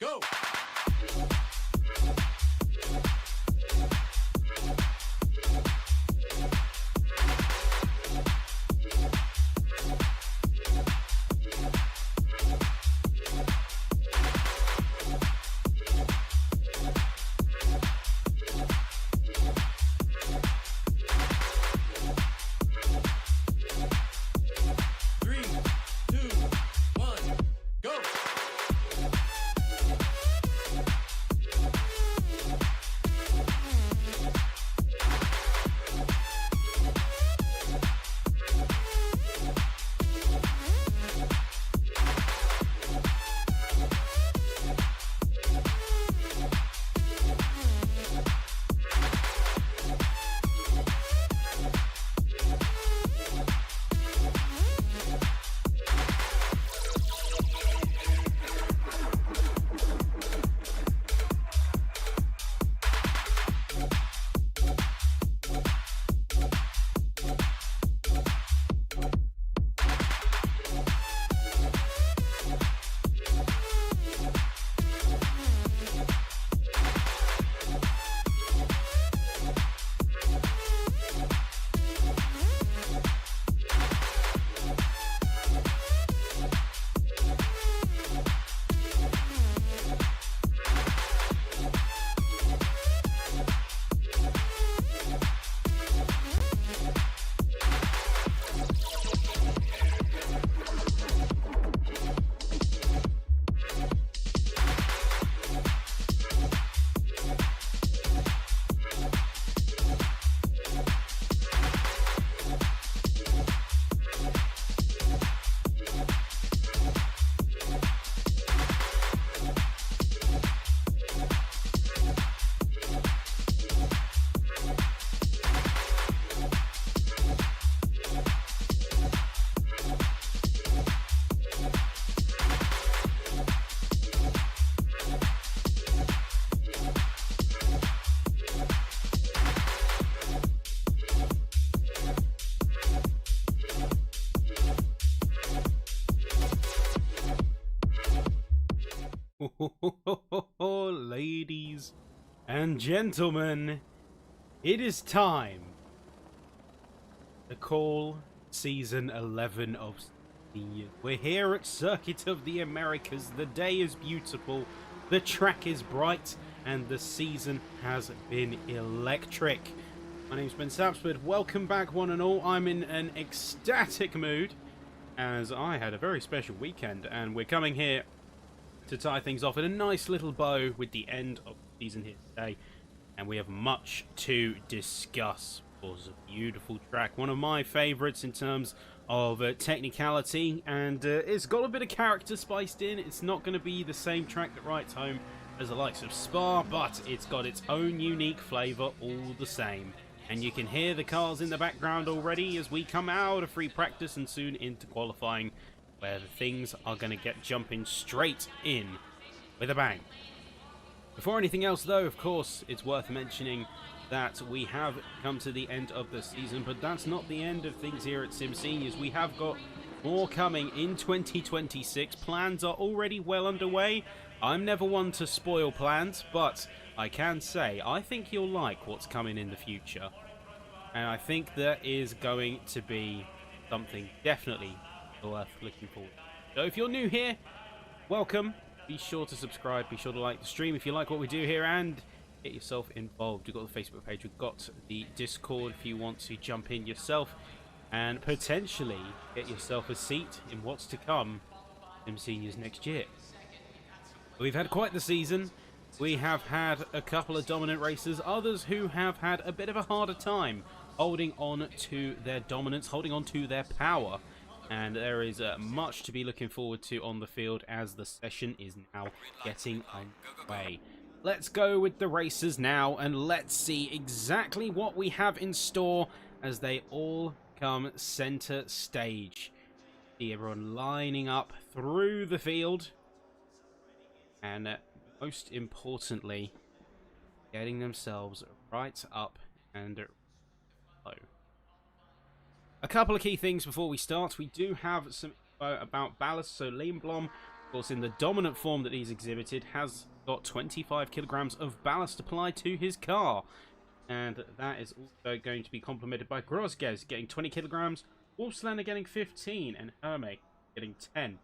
Go! Ladies and gentlemen, it is time to call season 11 of SIMseniors. We're here at Circuit of the Americas. The day is beautiful, the track is bright, and the season has been electric. My name's Ben Sapsford. Welcome back, one and all. I'm in an ecstatic mood as I had a very special weekend, and we're coming here to tie things off in a nice little bow with the end of the season here today, and we have much to discuss. It was a beautiful track, one of my favourites in terms of technicality, and it's got a bit of character spiced in. It's not going to be the same track that writes home as the likes of Spa, but it's got its own unique flavour all the same. And you can hear the cars in the background already as we come out of free practice and soon into qualifying, where the things are going to get jumping straight in with a bang. Before anything else, though, of course, it's worth mentioning that we have come to the end of the season, but that's not the end of things here at SimSeniors. We have got more coming in 2026. Plans are already well underway. I'm never one to spoil plans, but I can say I think you'll like what's coming in the future. And I think there is going to be something definitely worth looking forward to. So if you're new here, welcome. Be sure to subscribe, be sure to like the stream if you like what we do here, and get yourself involved. We've got the Facebook page, we've got the Discord if you want to jump in yourself and potentially get yourself a seat in what's to come in SIMseniors next year. We've had quite the season. We have had a couple of dominant racers, others who have had a bit of a harder time holding on to their dominance, holding on to their power. And there is much to be looking forward to on the field as the session is now getting underway. Let's go with the racers now and let's see exactly what we have in store as they all come center stage. See everyone lining up through the field. And most importantly, getting themselves right up and low. A couple of key things before we start. We do have some info about ballast. So Liam Blom course, in the dominant form that he's exhibited, has got 25 kilograms of ballast applied to his car. And that is also going to be complemented by Grosges getting 20 kilograms, Wolfslander getting 15, and Herme getting 10.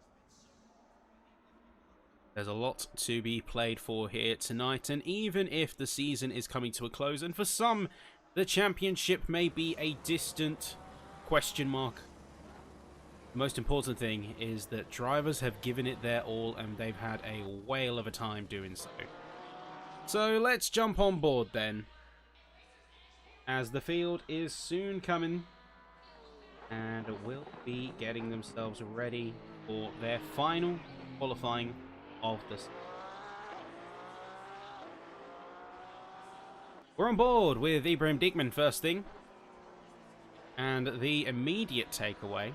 There's a lot to be played for here tonight, and even if the season is coming to a close, and for some, the championship may be a distant question mark, the most important thing is that drivers have given it their all, and they've had a whale of a time doing so. So let's jump on board then, as the field is soon coming, and will be getting themselves ready for their final qualifying of this. We're on board with Ibrahim Diekman first thing, and the immediate takeaway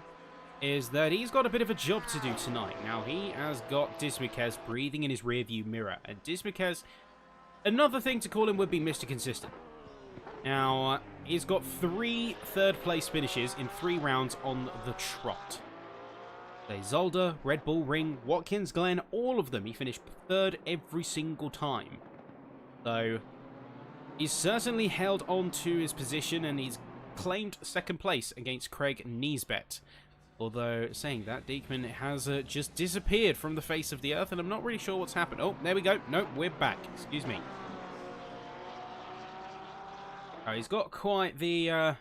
is that he's got a bit of a job to do tonight. Now, he has got Dismukes breathing in his rearview mirror, and Dismukes, another thing to call him would be Mr. Consistent. Now, he's got 3 third-place finishes in 3 rounds on the trot. Zolder, Red Bull Ring, Watkins Glen, all of them, he finished 3rd every single time. So, he's certainly held on to his position, and he's claimed 2nd place against Craig Niesbet. Although, saying that, Diekman has just disappeared from the face of the earth, and I'm not really sure what's happened. Oh, there we go. Nope, we're back. Excuse me. Oh, he's got quite the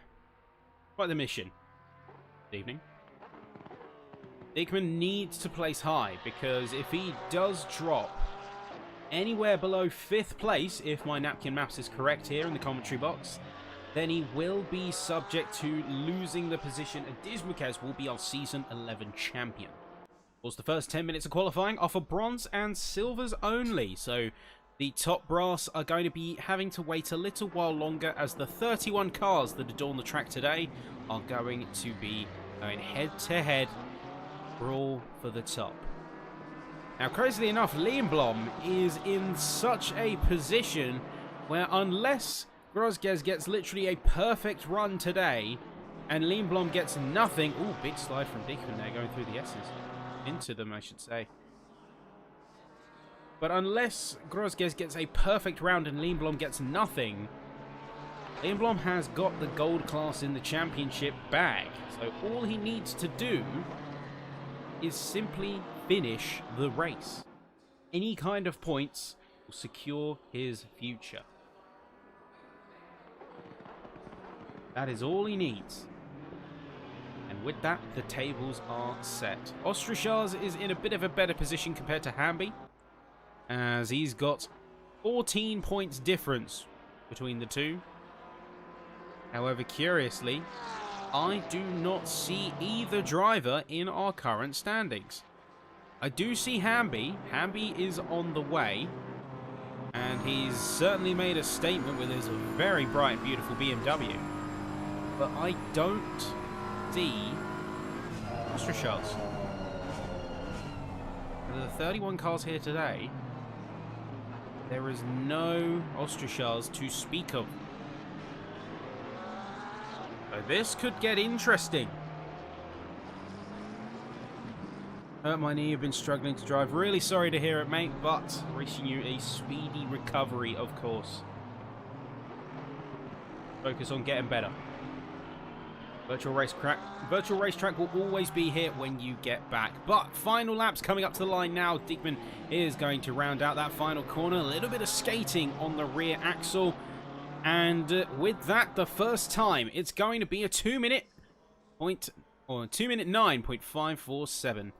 mission. Good evening. Diekman needs to place high, because if he does drop anywhere below 5th place, if my napkin maps is correct here in the commentary box, then he will be subject to losing the position, and Dismukes will be our Season 11 champion. Of course, the first 10 minutes of qualifying offer bronze and silvers only, so the top brass are going to be having to wait a little while longer, as the 31 cars that adorn the track today are going to be going head-to-head brawl for the top. Now, crazily enough, Lindblom is in such a position where unless Grosges gets literally a perfect run today and Lindblom gets nothing... Ooh, big slide from Diekman there, going through the S's. Into them, I should say. But unless Grosges gets a perfect round and Lindblom gets nothing, Lindblom has got the gold class in the championship bag. So all he needs to do is simply finish the race. Any kind of points will secure his future. That is all he needs. And with that, the tables are set. Ostrishaz is in a bit of a better position compared to Hamby, as he's got 14 points difference between the two. However, curiously, I do not see either driver in our current standings. I do see Hamby. Hamby is on the way, and he's certainly made a statement with his very bright, beautiful BMW. But I don't see Ostrishaz. Of the 31 cars here today, there is no Ostrishaz to speak of. So this could get interesting. Hurt my knee, you've been struggling to drive. Really sorry to hear it, mate, but wishing you a speedy recovery, of course. Focus on getting better. Virtual racetrack will always be here when you get back. But final laps coming up to the line now. Diekman is going to round out that final corner. A little bit of skating on the rear axle. And with that, the first time, it's going to be a 2-minute 9.547.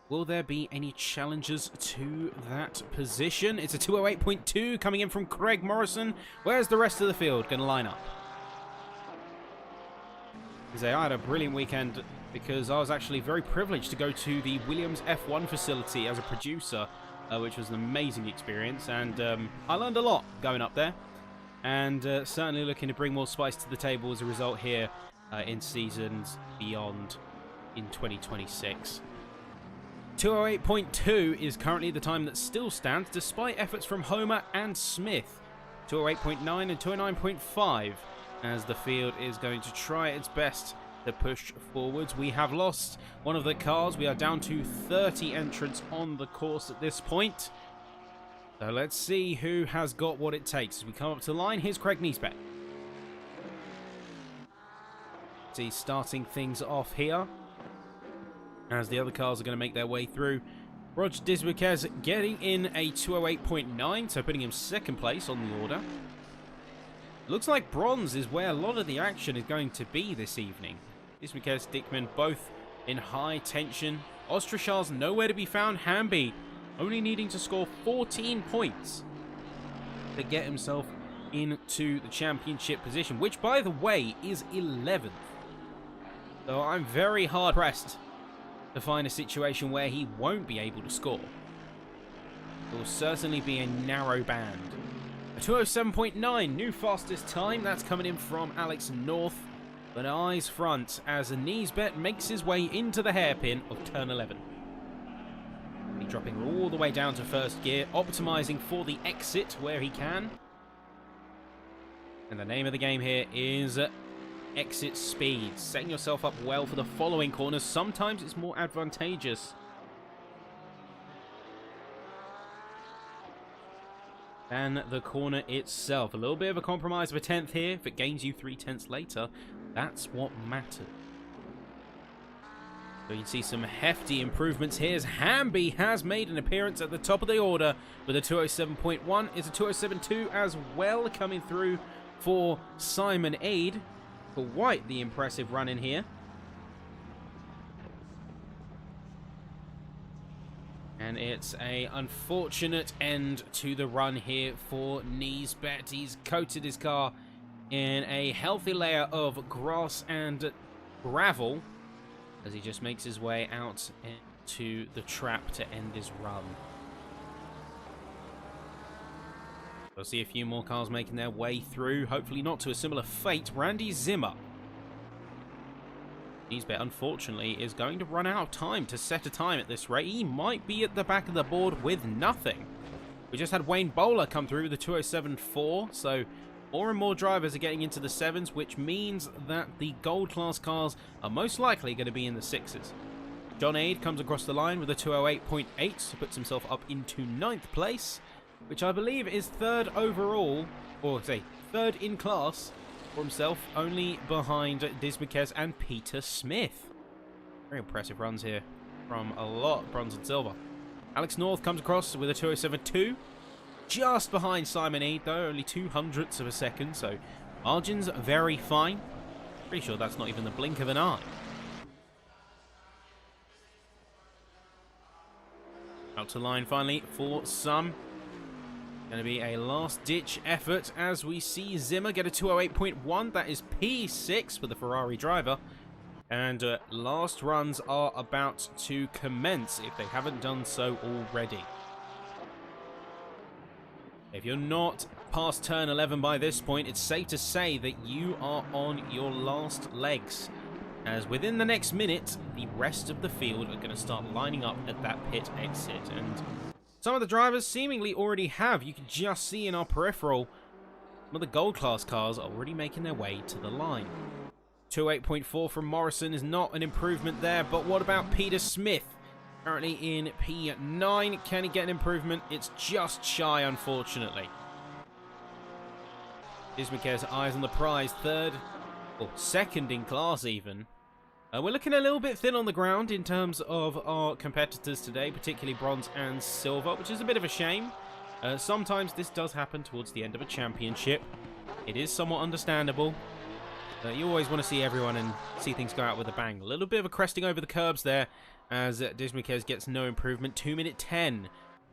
Will there be any challengers to that position? It's a 208.2 coming in from Craig Morrison. Where's the rest of the field going to line up? I had a brilliant weekend because I was actually very privileged to go to the Williams F1 facility as a producer, which was an amazing experience, and I learned a lot going up there, and certainly looking to bring more spice to the table as a result here in seasons beyond in 2026. 208.2 is currently the time that still stands despite efforts from Homer and Smith. 208.9 and 209.5 as the field is going to try its best to push forwards. We have lost one of the cars. We are down to 30 entrants on the course at this point. So let's see who has got what it takes. As we come up to the line, here's Craig Niesbeck. See, starting things off here as the other cars are going to make their way through. Roger Disbuquez getting in a 208.9, so putting him second place on the order. Looks like bronze is where a lot of the action is going to be this evening. Disbuquez, Dickman both in high tension. Ostrachar's nowhere to be found. Hamby only needing to score 14 points to get himself into the championship position, which, by the way, is 11th. So I'm very hard-pressed to find a situation where he won't be able to score. It will certainly be a narrow band. A 207.9, new fastest time. That's coming in from Alex North. But eyes front as Niesbeck makes his way into the hairpin of turn 11. He's dropping all the way down to first gear, optimizing for the exit where he can. And the name of the game here is exit speed. Setting yourself up well for the following corners. Sometimes it's more advantageous than the corner itself. A little bit of a compromise of a 10th here. If it gains you 3/10 later, that's what matters. So you can see some hefty improvements here as Hamby has made an appearance at the top of the order with a 207.1. It's a 207.2 as well coming through for Simon Aid. For White, the impressive run in here. And it's a unfortunate end to the run here for Niesbeck. He's coated his car in a healthy layer of grass and gravel as he just makes his way out into the trap to end his run. We'll see a few more cars making their way through, hopefully not to a similar fate. Randy Zimmer. Niesbeck, unfortunately, is going to run out of time to set a time at this rate. He might be at the back of the board with nothing. We just had Wayne Bowler come through with a 207.4, so more and more drivers are getting into the 7s, which means that the gold class cars are most likely going to be in the 6s. John Aid comes across the line with a 208.8, so puts himself up into 9th place, which I believe is 3rd overall, or say 3rd in class for himself, only behind Disbuquez and Peter Smith. Very impressive runs here from a lot of bronze and silver. Alex North comes across with a 207.2, just behind Simon Aid though, only 0.02 of a second, so margins very fine. Pretty sure that's not even the blink of an eye. Out to line finally for some. Going to be a last-ditch effort as we see Zimmer get a 208.1. That is P6 for the Ferrari driver. And last runs are about to commence if they haven't done so already. If you're not past turn 11 by this point, it's safe to say that you are on your last legs. As within the next minute, the rest of the field are going to start lining up at that pit exit. And some of the drivers seemingly already have. You can just see in our peripheral, some of the gold class cars are already making their way to the line. 208.4 from Morrison is not an improvement there, but what about Peter Smith? Currently in P9. Can he get an improvement? It's just shy, unfortunately. Disbuquez eyes on the prize, 3rd, or 2nd in class even. We're looking a little bit thin on the ground in terms of our competitors today, particularly bronze and silver, which is a bit of a shame. Sometimes this does happen towards the end of a championship. It is somewhat understandable. You always want to see everyone and see things go out with a bang. A little bit of a cresting over the curbs there as Disbuquez gets no improvement. 2:10.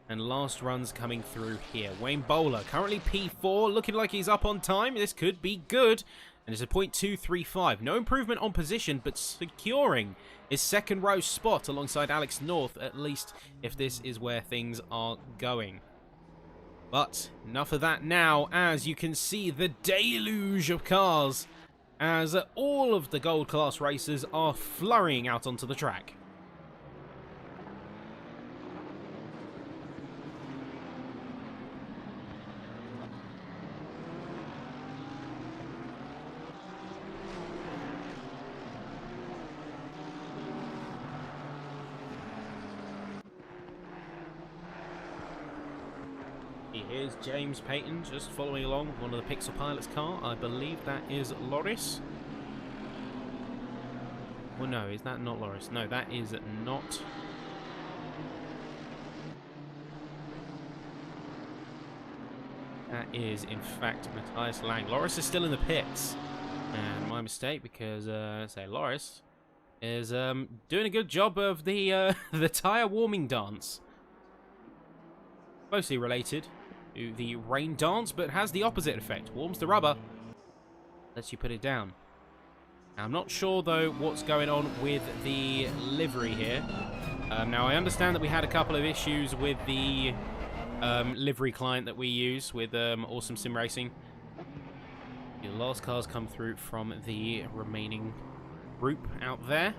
And last runs coming through here. Wayne Bowler, currently P4, looking like he's up on time. This could be good. And it's a 0.235. No improvement on position, but securing his 2nd row spot alongside Alex North, at least if this is where things are going. But enough of that now, as you can see the deluge of cars as all of the gold class racers are flurrying out onto the track. Here's James Payton just following along with one of the Pixel Pilot's car. I believe that is Loris. Well, no, is that not Loris? No, that is not. That is, in fact, Matthias Lang. Loris is still in the pits. And my mistake, because, say, Loris is doing a good job of the tyre warming dance. Closely related to the rain dance, but has the opposite effect. Warms the rubber, lets you put it down. Now, I'm not sure, though, what's going on with the livery here. Now, I understand that we had a couple of issues with the livery client that we use with Awesome Sim Racing. The last cars come through from the remaining group out there.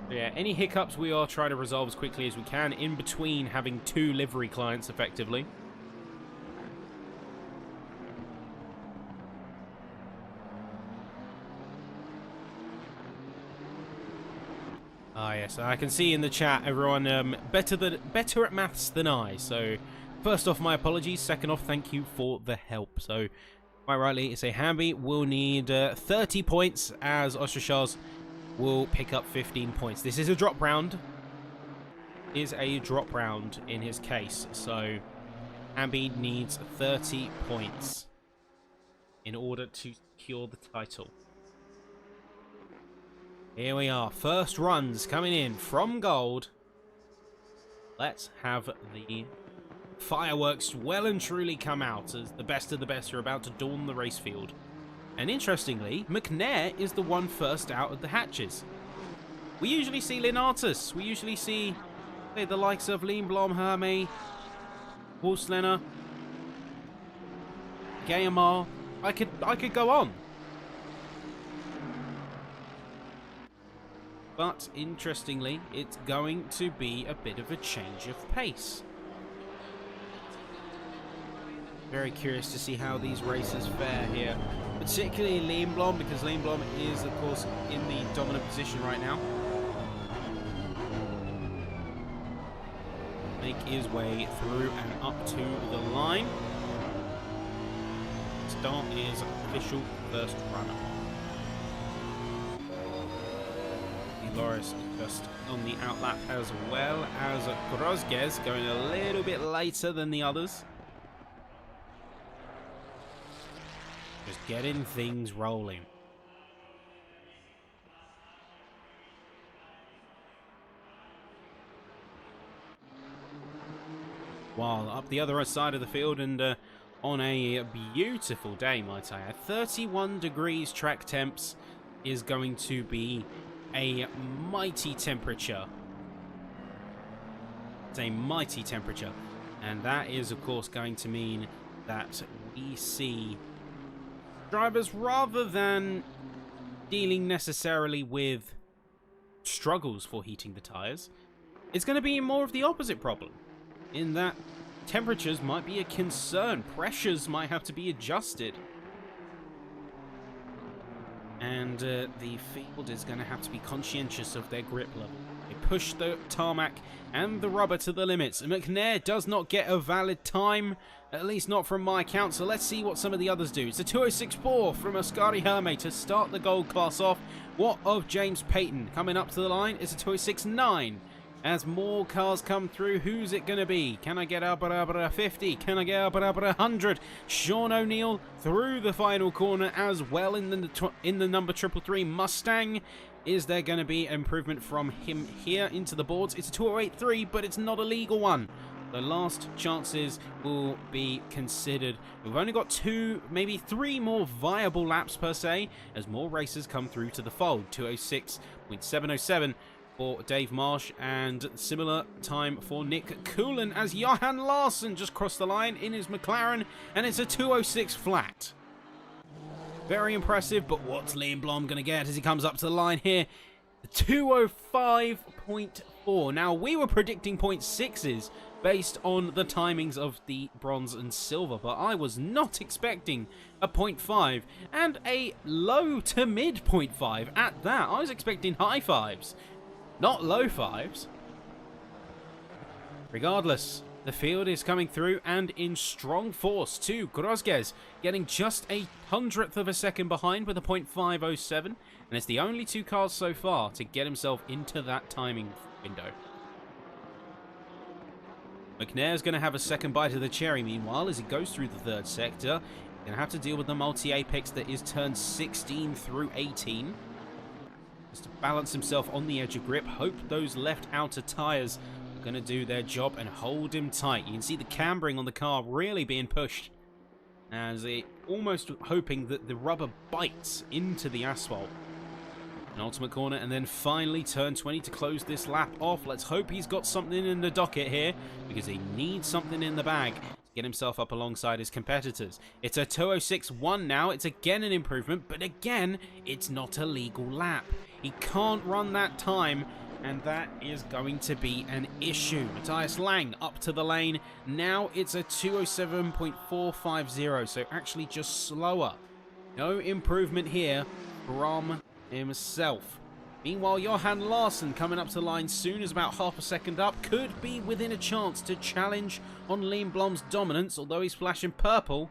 So yeah, any hiccups we are trying to resolve as quickly as we can in between having two livery clients effectively. Ah yes, I can see in the chat everyone better at maths than I. So first off, my apologies. Second off, thank you for the help. So quite rightly, it's a Hamby will need 30 points as Ostrashaz will pick up 15 points. This is a drop round. Is a drop round in his case. So Hamby needs 30 points in order to secure the title. Here we are. First runs coming in from gold. Let's have the fireworks well and truly come out as the best of the best are about to dawn the race field. And interestingly, McNair is the one first out of the hatches. We usually see Linatus. We usually see the likes of Lindblom, Hermé, Wolfslener, Gayamar. I could go on. But interestingly, it's going to be a bit of a change of pace. Very curious to see how these races fare here. Particularly Lindblom, because Lindblom is, of course, in the dominant position right now. Make his way through and up to the line. Start is official first runner. Loris just on the outlap as well as Grosges going a little bit later than the others. Just getting things rolling. While up the other side of the field and on a beautiful day, might I add, 31 degrees track temps is going to be a mighty temperature. It's a mighty temperature. And that is, of course, going to mean that we see drivers, rather than dealing necessarily with struggles for heating the tyres, it's going to be more of the opposite problem. In that temperatures might be a concern. Pressures might have to be adjusted. And the field is going to have to be conscientious of their grip level. They push the tarmac and the rubber to the limits. McNair does not get a valid time, at least not from my account, so let's see what some of the others do. It's a 206.4 from Ascari Hermé to start the gold class off. What of James Payton? Coming up to the line, it's a 206.9. As more cars come through, who's it going to be? Can I get up at 50? Can I get up at 100? Sean O'Neill through the final corner as well in the number 333 Mustang. Is there going to be improvement from him here into the boards? It's a 208.3, but it's not a legal one. The last chances will be considered. We've only got 2, maybe 3 more viable laps per se, as more racers come through to the fold. 206.707. for Dave Marsh, and similar time for Nick Coolan as Johan Larsson just crossed the line in his McLaren, and it's a 206 flat. Very impressive, but what's Lindblom going to get as he comes up to the line here? 205.4. Now, we were predicting 0.6s based on the timings of the bronze and silver, but I was not expecting a 0.5 and a low to mid 0.5 at that. I was expecting high fives, not low fives. Regardless, the field is coming through and in strong force too. Grosges getting just a 100th of a second behind with a .507, and it's the only 2 cars so far to get himself into that timing window. McNair's going to have a second bite of the cherry meanwhile as he goes through the 3rd sector. He's going to have to deal with the multi-apex that is turn 16 through 18. Just to balance himself on the edge of grip. Hope those left outer tyres are going to do their job and hold him tight. You can see the cambering on the car really being pushed, as it almost hoping that the rubber bites into the asphalt. An ultimate corner, and then finally turn 20 to close this lap off. Let's hope he's got something in the docket here, because he needs something in the bag to get himself up alongside his competitors. It's a 206.1 now. It's again an improvement, but again, it's not a legal lap. He can't run that time, and that is going to be an issue. Matthias Lang up to the lane. Now it's a 207.450, so actually just slower. No improvement here from himself. Meanwhile, Johan Larsson coming up to the line soon, is about half a second up. Could be within a chance to challenge on Lindblom's dominance, although he's flashing purple.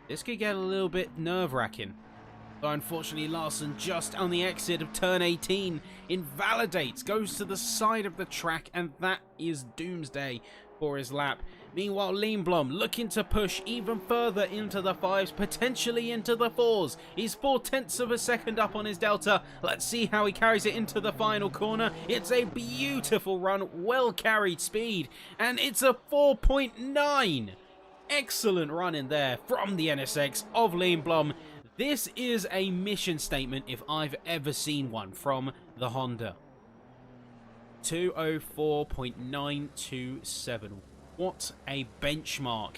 This could get a little bit nerve-wracking. But unfortunately, Larsson just on the exit of turn 18 invalidates, goes to the side of the track, and that is doomsday for his lap. Meanwhile, Lindblom looking to push even further into the 5s, potentially into the 4s. He's 4/10 of a second up on his delta. Let's see how he carries it into the final corner. It's a beautiful run, well carried speed, and it's a 4.9. Excellent run in there from the NSX of Lindblom. This is a mission statement if I've ever seen one from the Honda. 204.927. What a benchmark.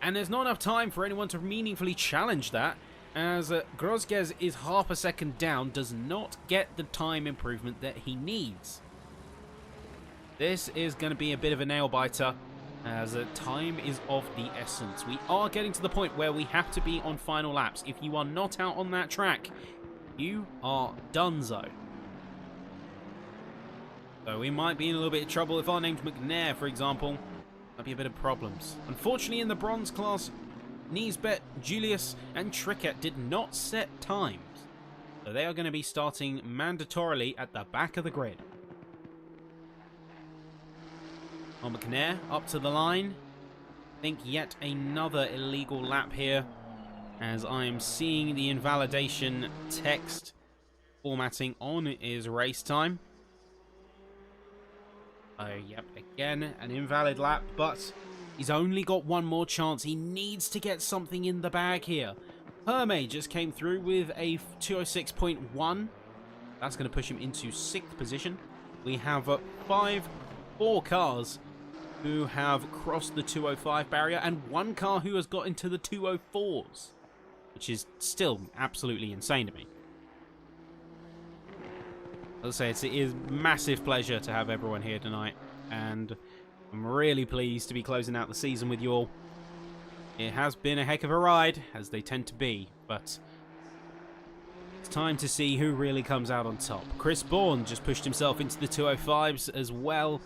And there's not enough time for anyone to meaningfully challenge that, as Grosges is half a second down, does not get the time improvement that he needs. This is going to be a bit of a nail-biter, as time is of the essence. We are getting to the point where we have to be on final laps. If you are not out on that track, you are donezo. So we might be in a little bit of trouble if our name's McNair, for example. Might be a bit of problems. Unfortunately, in the bronze class, Niesbet, Julius, and Trickett did not set times, so they are going to be starting mandatorily at the back of the grid. On McNair, up to the line. I think yet another illegal lap here, as I am seeing the invalidation text formatting on his race time. Yep, again, an invalid lap, but he's only got one more chance. He needs to get something in the bag here. Hermé just came through with a 206.1. That's going to push him into 6th position. We have 4 cars who have crossed the 205 barrier, and 1 car who has got into the 204s, which is still absolutely insane to me. As I say, it is massive pleasure to have everyone here tonight, and I'm really pleased to be closing out the season with you all. It has been a heck of a ride, as they tend to be, but it's time to see who really comes out on top. Chris Bourne just pushed himself into the 205s as well.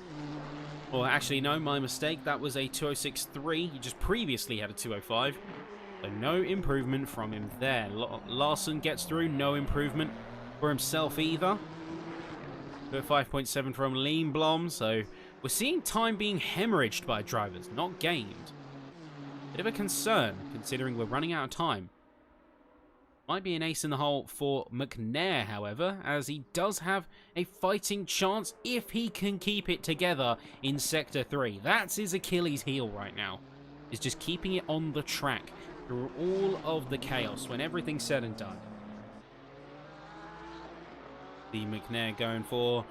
Or actually, no, my mistake. That was a 206.3. He just previously had a 205. So no improvement from him there. Larson gets through, no improvement for himself either. 5.7 from Lindblom, so we're seeing time being hemorrhaged by drivers, not gained. Bit of a concern, considering we're running out of time. Might be an ace in the hole for McNair, however, as he does have a fighting chance if he can keep it together in Sector 3. That's his Achilles heel right now, is just keeping it on the track through all of the chaos when everything's said and done. The McNair going for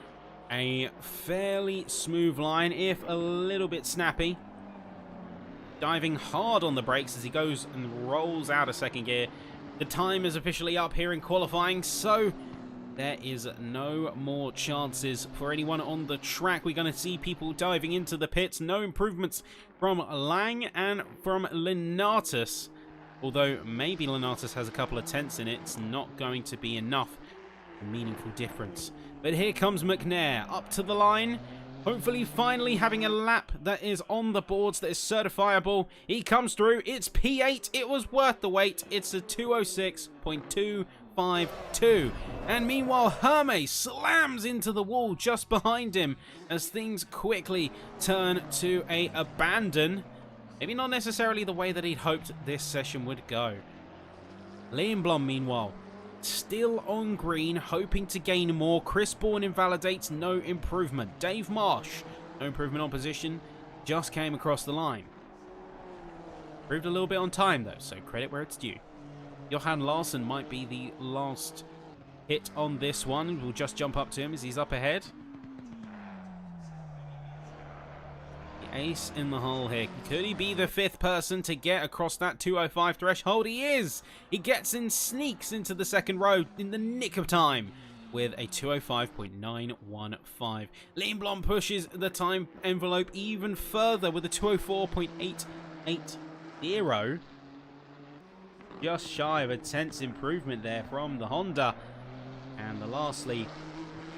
a fairly smooth line, if a little bit snappy. Diving hard on the brakes as he goes and rolls out of second gear. The time is officially up here in qualifying, so there is no more chances for anyone on the track. We're going to see people diving into the pits. No improvements from Lang and from Lenatus. Although maybe Lenatus has a couple of tenths in it, it's not going to be enough. A meaningful difference. But here comes McNair up to the line. Hopefully, finally having a lap that is on the boards, that is certifiable. He comes through. It's P8. It was worth the wait. It's a 206.252. And meanwhile, Hermes slams into the wall just behind him as things quickly turn to a abandon. Maybe not necessarily the way that he'd hoped this session would go. Liam Blom, meanwhile, still on green, hoping to gain more. Chris Bourne invalidates, no improvement. Dave Marsh, no improvement on position, just came across the line. Improved a little bit on time though, so credit where it's due. Johan Larsson might be the last hit on this one. We'll just jump up to him as he's up ahead. The ace in the hole here. Could he be the fifth person to get across that 205 threshold? He is! He gets in, sneaks into the second row in the nick of time with a 205.915. Liam Blom pushes the time envelope even further with a 204.880. Just shy of a tenth improvement there from the Honda. And lastly,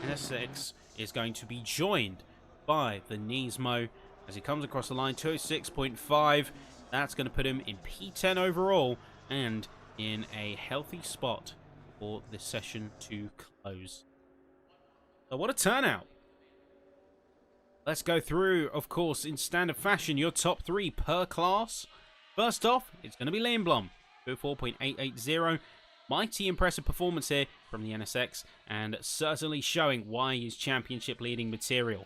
NSX is going to be joined by the Nismo as he comes across the line. 206.5. That's going to put him in P10 overall and in a healthy spot for this session to close. So what a turnout. Let's go through, of course, in standard fashion, your top three per class. First off, it's going to be Liam Blom. 204.880. Mighty impressive performance here from the NSX, and certainly showing why he's championship leading material.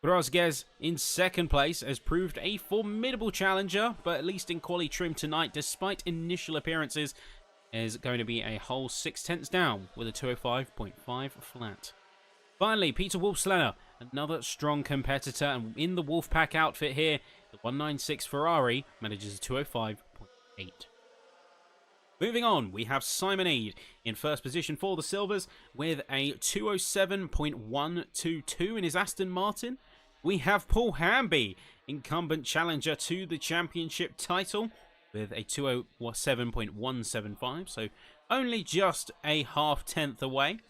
Grosges in second place has proved a formidable challenger, but at least in quali trim tonight, despite initial appearances, is going to be a whole 6/10 down with a 205.5 flat. Finally, Peter Wolfslener, another strong competitor, and in the Wolfpack outfit here, the 196 Ferrari manages a 205.8. Moving on, we have Simon Eade in first position for the Silvers with a 207.122 in his Aston Martin. We have Paul Hamby, incumbent challenger to the championship title, with a 207.175, so only just a half-tenth away.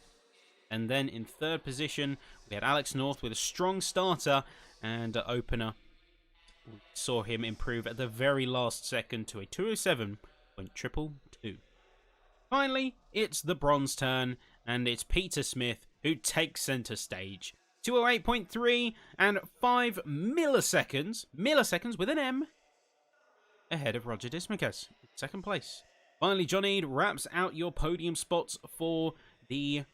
And then in third position, we had Alex North with a strong starter and opener. We saw him improve at the very last second to a 207.222. Finally, it's the bronze turn, and it's Peter Smith who takes center stage. 208.3 and 5 milliseconds with an M, ahead of Roger Dismukes in second place. Finally, John Eade wraps out your podium spots for the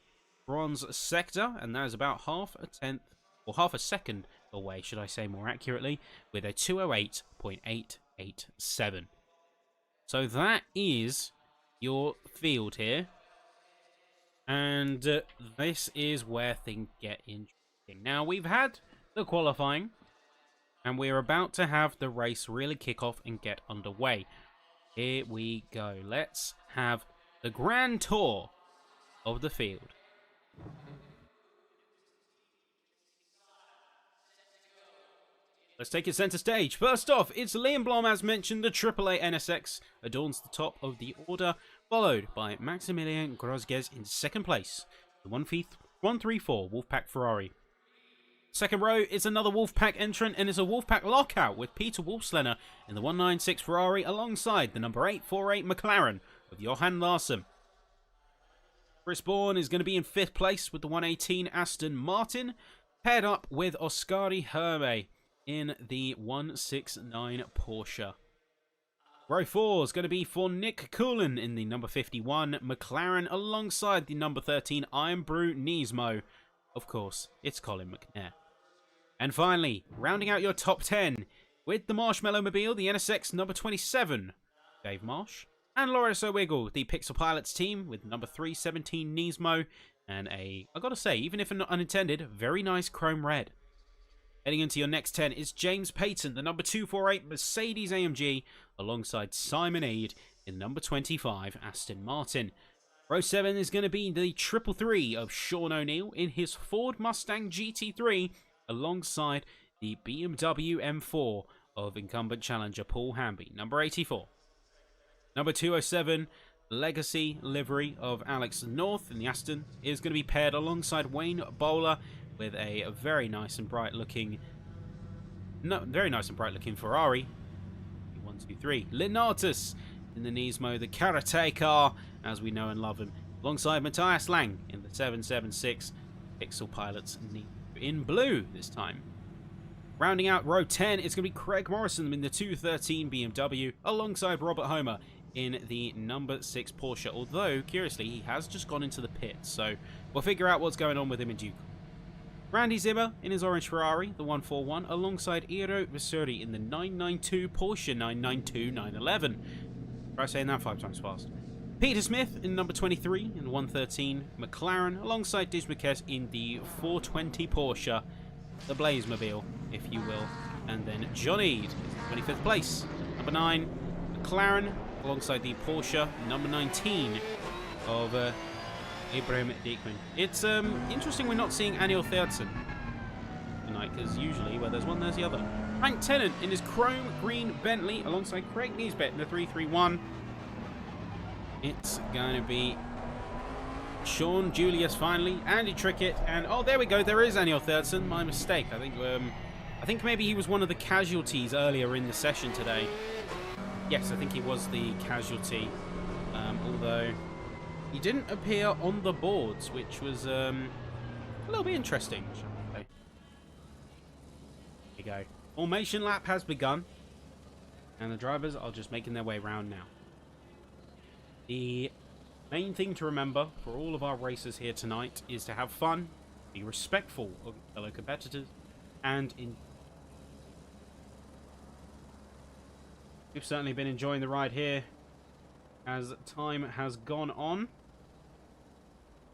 bronze sector, and that is about half a second away, should I say more accurately, with a 208.887. So that is your field here. And this is where things get interesting. Now, we've had the qualifying, and we're about to have the race really kick off and get underway. Here we go. Let's have the grand tour of the field. Let's take it center stage. First off, it's Liam Blom, as mentioned. The AAA NSX adorns the top of the order, followed by Maximilian Grosges in second place. The 134 Wolfpack Ferrari. Second row is another Wolfpack entrant, and it's a Wolfpack lockout with Peter Wolfslener in the 196 Ferrari alongside the number 848 McLaren of Johan Larsson. Chris Bourne is going to be in fifth place with the 118 Aston Martin, paired up with Oskari Herme in the 169 Porsche. Row 4 is going to be for Nick Coulin in the number 51 McLaren alongside the number 13 Iron Brew Nismo. Of course, it's Colin McNair. And finally, rounding out your top 10 with the Marshmallow Mobile, the NSX number 27, Dave Marsh, and Loris O'Wiggle, the Pixel Pilots team with number 317 Nismo, and I gotta say, even if unintended, very nice chrome red. Heading into your next 10 is James Payton, the number 248 Mercedes AMG, alongside Simon Eade in number 25 Aston Martin. Row 7 is going to be the 333 of Sean O'Neill in his Ford Mustang GT3, alongside the BMW M4 of incumbent challenger Paul Hamby, number 84. Number 207, Legacy livery of Alex North in the Aston, is going to be paired alongside Wayne Bowler with a very nice and bright looking, very nice and bright looking Ferrari. 1, 2, 3. Lenatus in the Nismo, the Karate car, as we know and love him, alongside Matthias Lang in the 776. Pixel Pilots in blue this time. Rounding out row 10, it's going to be Craig Morrison in the 213 BMW, alongside Robert Homer in the number 6 Porsche. Although, curiously, he has just gone into the pits, so we'll figure out what's going on with him in due course. Randy Zimmer in his orange Ferrari, the 141, alongside Eero Visuri in the 992 Porsche 992-911. Try saying that 5 times fast. Peter Smith in number 23 in the 113 McLaren, alongside Diz Marquez in the 420 Porsche, the Blazemobile, if you will. And then John Eade, 25th place, number 9 McLaren, alongside the Porsche number 19 of Ibrahim Diekman. It's interesting we're not seeing Anil Theodsen tonight, because usually where there's one, there's the other. Frank Tennant in his chrome green Bentley, alongside Craig Niesbet in the 331. It's going to be Sean Julius finally, Andy Trickett, and oh, there we go. There is Anil Theodsen. My mistake. I think maybe he was one of the casualties earlier in the session today. Yes, I think he was the casualty, although he didn't appear on the boards, which was a little bit interesting, shall we say. There you go. Formation lap has begun, and the drivers are just making their way around now. The main thing to remember for all of our racers here tonight is to have fun, be respectful of fellow competitors, and we've certainly been enjoying the ride here as time has gone on.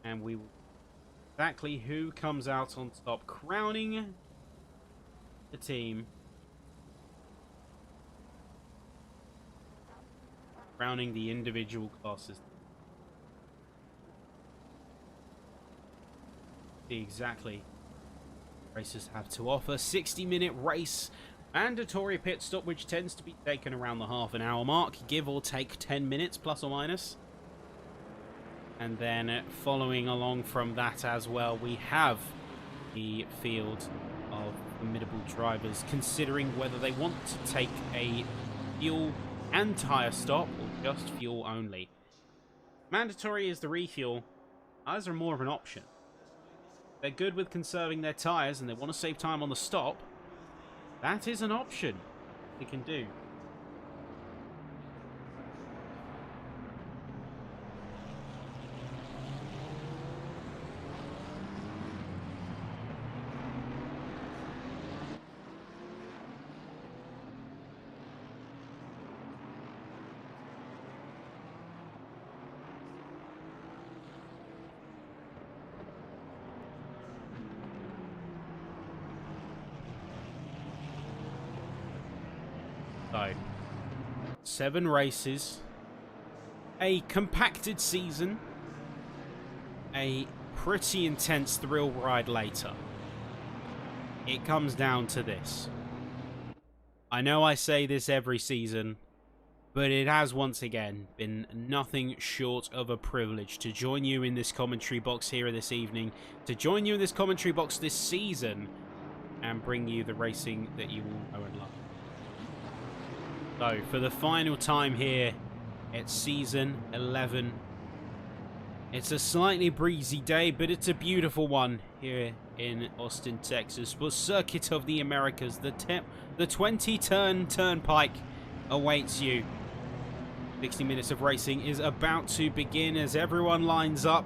And we will exactly who comes out on top, crowning the team, crowning the individual classes. See exactly races have to offer. 60-minute race, mandatory pit stop, which tends to be taken around the half-an-hour mark, give or take 10 minutes plus or minus. And then following along from that as well, we have the field of formidable drivers considering whether they want to take a fuel and tyre stop or just fuel only. Mandatory is the refuel. Tyres are more of an option. They're good with conserving their tyres and they want to save time on the stop. That is an option they can do. So, 7 races, a compacted season, a pretty intense thrill ride later. It comes down to this. I know I say this every season, but it has once again been nothing short of a privilege to join you in this commentary box here this evening, to join you in this commentary box this season, and bring you the racing that you all know and love. So, for the final time here, it's season 11. It's a slightly breezy day, but it's a beautiful one here in Austin, Texas. For Circuit of the Americas, the 20-turn turnpike awaits you. 60 minutes of racing is about to begin as everyone lines up.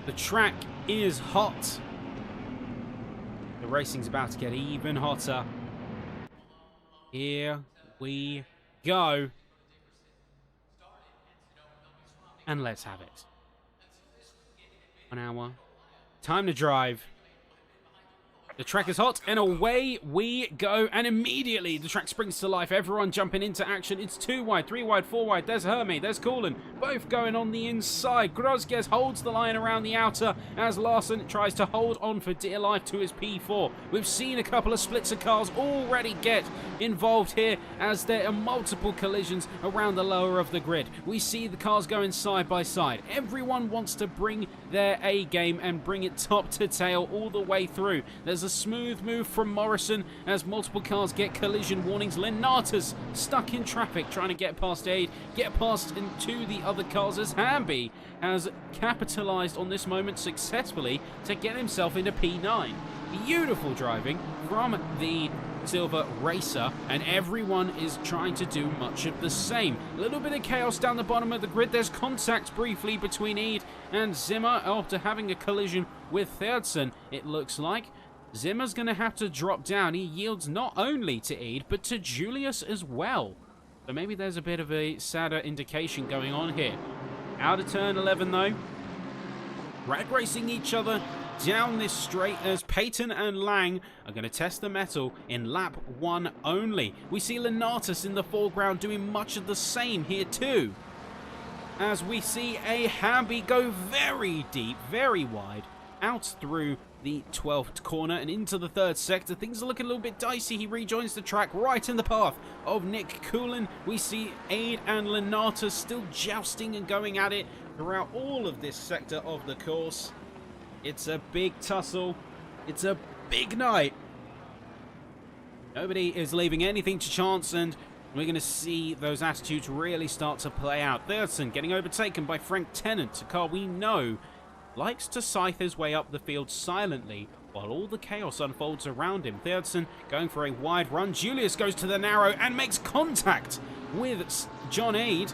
The track is hot. The racing's about to get even hotter. Here we go. And let's have it. 1 hour. Time to drive. The track is hot, and away we go. And immediately, the track springs to life. Everyone jumping into action. It's 2 wide, 3 wide, 4 wide. There's Hermie, there's Coolin. Both going on the inside. Grosges holds the line around the outer as Larson tries to hold on for dear life to his P4. We've seen a couple of splits of cars already get involved here as there are multiple collisions around the lower of the grid. We see the cars going side by side. Everyone wants to bring their A game and bring it top to tail all the way through. There's a smooth move from Morrison as multiple cars get collision warnings. Lenata's stuck in traffic trying to get past Aid, get past into the other cars as Hamby has capitalized on this moment successfully to get himself into P9. Beautiful driving from the Silver Racer, and everyone is trying to do much of the same. A little bit of chaos down the bottom of the grid. There's contact briefly between Eid and Zimmer after having a collision with Therdsen, it looks like. Zimmer's going to have to drop down. He yields not only to Eid, but to Julius as well. So maybe there's a bit of a sadder indication going on here. Out of turn 11, though. Drag racing each other down this straight as Peyton and Lang are going to test the metal in lap 1 only. We see Lenatus in the foreground doing much of the same here too. As we see a Hamby go very deep, very wide, out through the 12th corner and into the 3rd sector. Things are looking a little bit dicey. He rejoins the track right in the path of Nick Coolin. We see Aid and Lenatus still jousting and going at it throughout all of this sector of the course. It's a big tussle. It's a big night. Nobody is leaving anything to chance, and we're going to see those attitudes really start to play out. Therdsen getting overtaken by Frank Tennant, a car we know likes to scythe his way up the field silently while all the chaos unfolds around him. Therdsen going for a wide run. Julius goes to the narrow and makes contact with John Aid.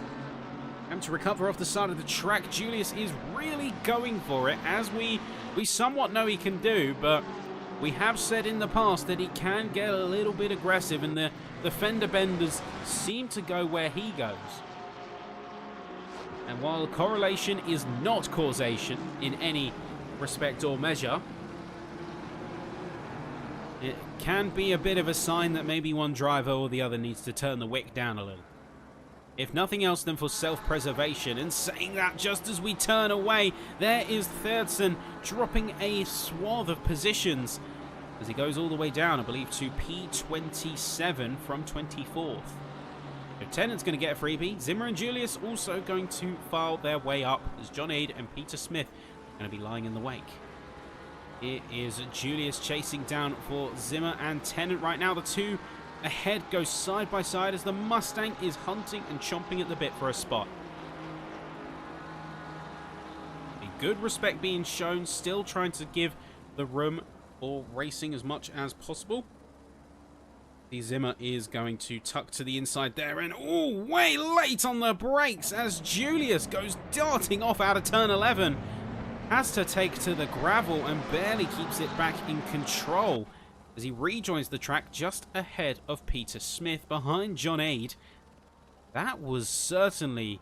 And to recover off the side of the track, Julius is really going for it, as we somewhat know he can do, but we have said in the past that he can get a little bit aggressive, and the fender benders seem to go where he goes. And while correlation is not causation in any respect or measure, it can be a bit of a sign that maybe one driver or the other needs to turn the wick down a little. If nothing else than for self-preservation. And saying that just as we turn away, there is Therdsen dropping a swath of positions as he goes all the way down, I believe, to P27 from 24th. Lieutenant's going to get a freebie. Zimmer and Julius also going to file their way up as John Aid and Peter Smith are going to be lying in the wake. It is Julius chasing down for Zimmer and Tennant right now. The two ahead goes side by side as the Mustang is hunting and chomping at the bit for a spot. A good respect being shown, still trying to give the room for racing as much as possible. The Zimmer is going to tuck to the inside there, and way late on the brakes as Julius goes darting off out of turn 11. Has to take to the gravel and barely keeps it back in control as he rejoins the track just ahead of Peter Smith behind John Aid. That was certainly...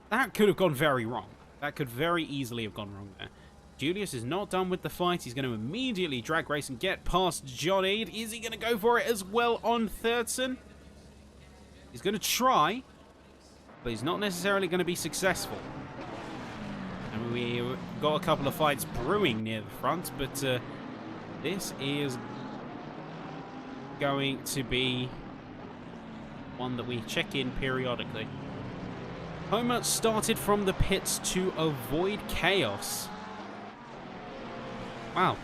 that could have gone very wrong. That could very easily have gone wrong there. Julius is not done with the fight. He's going to immediately drag race and get past John Aid. Is he going to go for it as well on Therdsen? He's going to try, but he's not necessarily going to be successful. And we've got a couple of fights brewing near the front, but this is going to be one that we check in periodically. Homer started from the pits to avoid chaos. Wow.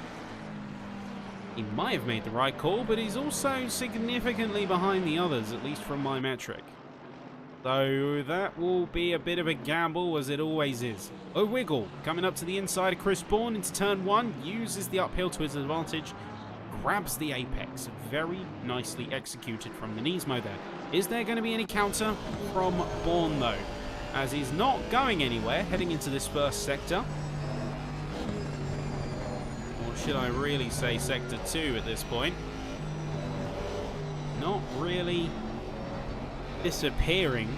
He might have made the right call, but he's also significantly behind the others, at least from my metric. So that will be a bit of a gamble, as it always is. O'Wiggle coming up to the inside of Chris Bourne into turn 1, uses the uphill to his advantage, grabs the apex. Very nicely executed from the Nismo there. Is there going to be any counter from Bourne, though? As he's not going anywhere heading into this first sector. Or should I really say sector 2 at this point? Not really disappearing.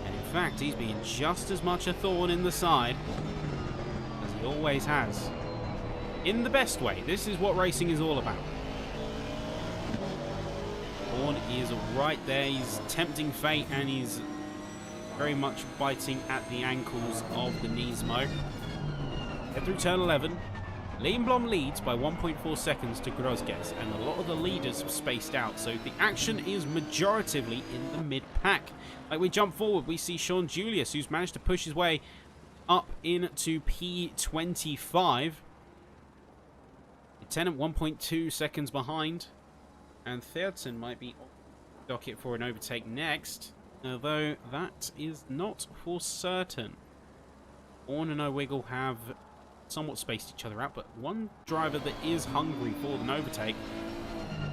And in fact, he's been just as much a thorn in the side as he always has. in the best way. This is what racing is all about. Bourne is right there. He's tempting fate, and he's very much biting at the ankles of the Nismo. Get through turn 11. Lindblom leads by 1.4 seconds to Grosges, and a lot of the leaders have spaced out, so the action is majoritively in the mid-pack. Like we jump forward, we see Sean Julius, who's managed to push his way up into P25. Lieutenant 1.2 seconds behind, and Theodson might be on the docket for an overtake next, although that is not for certain. Orn and O'Wiggle have somewhat spaced each other out, but one driver that is hungry for an overtake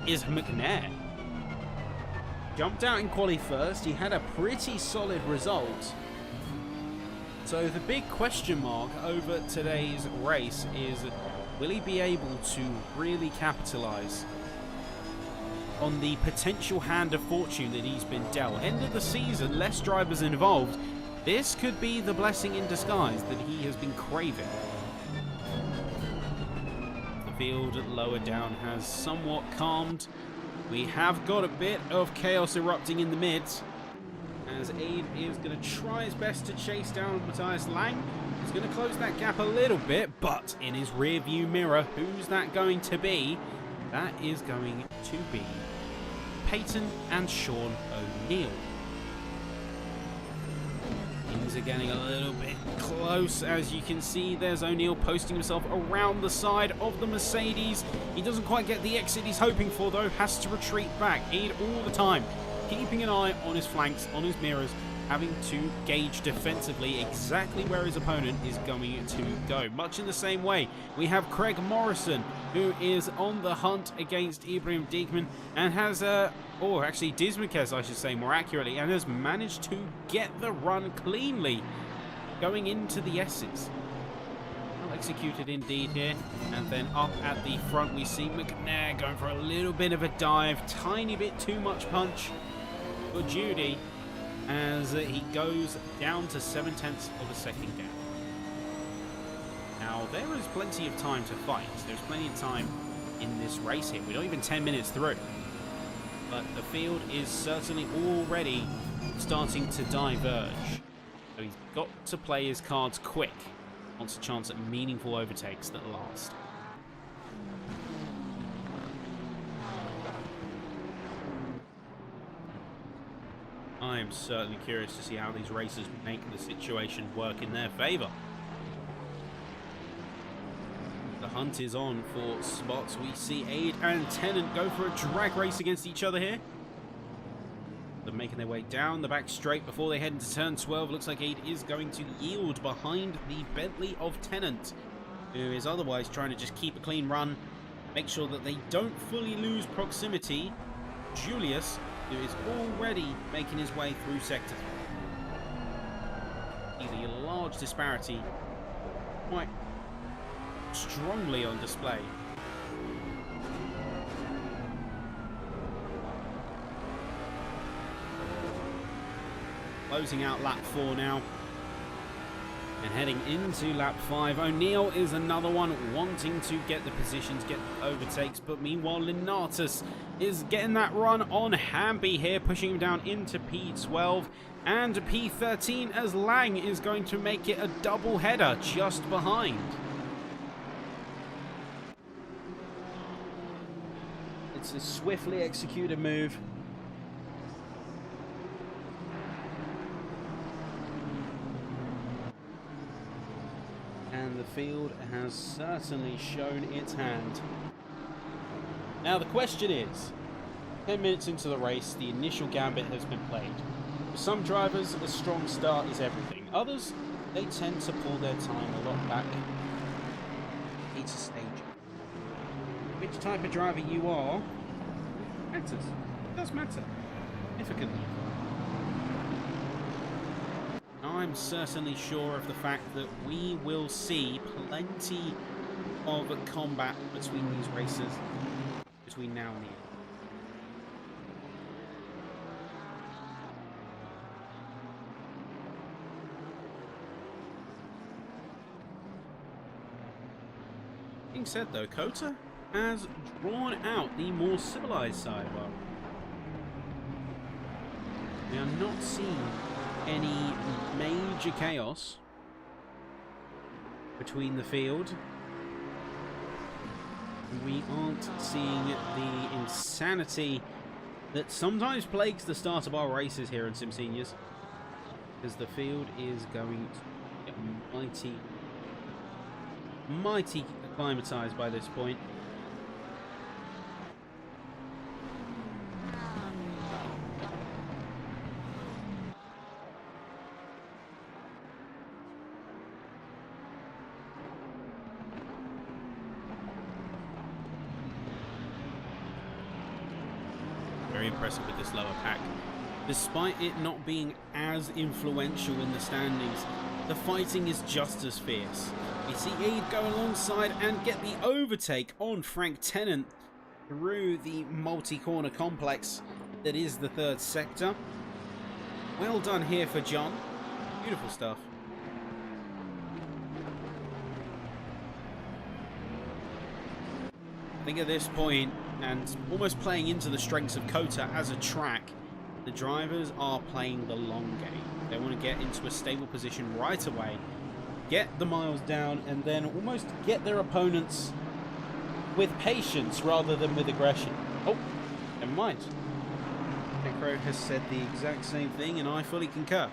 is McNair. Jumped out in quali first. He had a pretty solid result. So the big question mark over today's race is, will he be able to really capitalize on the potential hand of fortune that he's been dealt? End of the season, less drivers involved. This could be the blessing in disguise that he has been craving. Field lower down has somewhat calmed. We have got a bit of chaos erupting in the mids, as Aid is going to try his best to chase down Matthias Lang. He's going to close that gap a little bit, but in his rear view mirror, who's that going to be? That is going to be Peyton and Sean O'Neill. Things are getting a little bit close. As you can see, there's O'Neill posting himself around the side of the Mercedes. He doesn't quite get the exit he's hoping for, though. Has to retreat back. Aid all the time, keeping an eye on his flanks, on his mirrors, having to gauge defensively exactly where his opponent is going to go. Much in the same way, we have Craig Morrison, who is on the hunt against Ibrahim Diekman and has or actually Dismukes, I should say more accurately, and has managed to get the run cleanly going into the S's. Well executed indeed here. And then up at the front we see McNair going for a little bit of a dive, tiny bit too much punch for Judy, as he goes down to 0.7 of a second down. Now, there is plenty of time to fight. There's plenty of time in this race here. We're not even 10 minutes through. But the field is certainly already starting to diverge. So he's got to play his cards quick. Wants a chance at meaningful overtakes that last. I am certainly curious to see how these racers make the situation work in their favour. The hunt is on for spots. We see Aid and Tennant go for a drag race against each other here. They're making their way down the back straight before they head into turn 12. Looks like Aid is going to yield behind the Bentley of Tennant, who is otherwise trying to just keep a clean run, make sure that they don't fully lose proximity. Julius, who is already making his way through sector 3. Either a large disparity, quite strongly on display. Closing out lap 4 now. And heading into lap 5, O'Neill is another one wanting to get the positions, get the overtakes, but meanwhile Linatus is getting that run on Hamby here, pushing him down into P12 and P13, as Lang is going to make it a double header just behind. It's a swiftly executed move. And the field has certainly shown its hand. Now the question is, 10 minutes into the race, the initial gambit has been played. For some drivers, a strong start is everything. Others, they tend to pull their time a lot back. It's a stage. Which type of driver you are matters. It does matter. Significantly. I'm certainly sure of the fact that we will see plenty of combat between these racers between now and the end. being said, though, COTA has drawn out the more civilized side. Well, we are not seeing any major chaos between the field. We aren't seeing the insanity that sometimes plagues the start of our races here in SimSeniors, because the field is going to get mighty acclimatized by this point. Very impressive with this lower pack. Despite it not being as influential in the standings, the fighting is just as fierce. We see Eid go alongside and get the overtake on Frank Tennant through the multi-corner complex that is the third sector. Well done here for John. Beautiful stuff. I think at this point, and almost playing into the strengths of COTA as a track, the drivers are playing the long game. They want to get into a stable position right away, get the miles down, and then almost get their opponents with patience rather than with aggression. Oh, never mind. Necro has said the exact same thing, and I fully concur.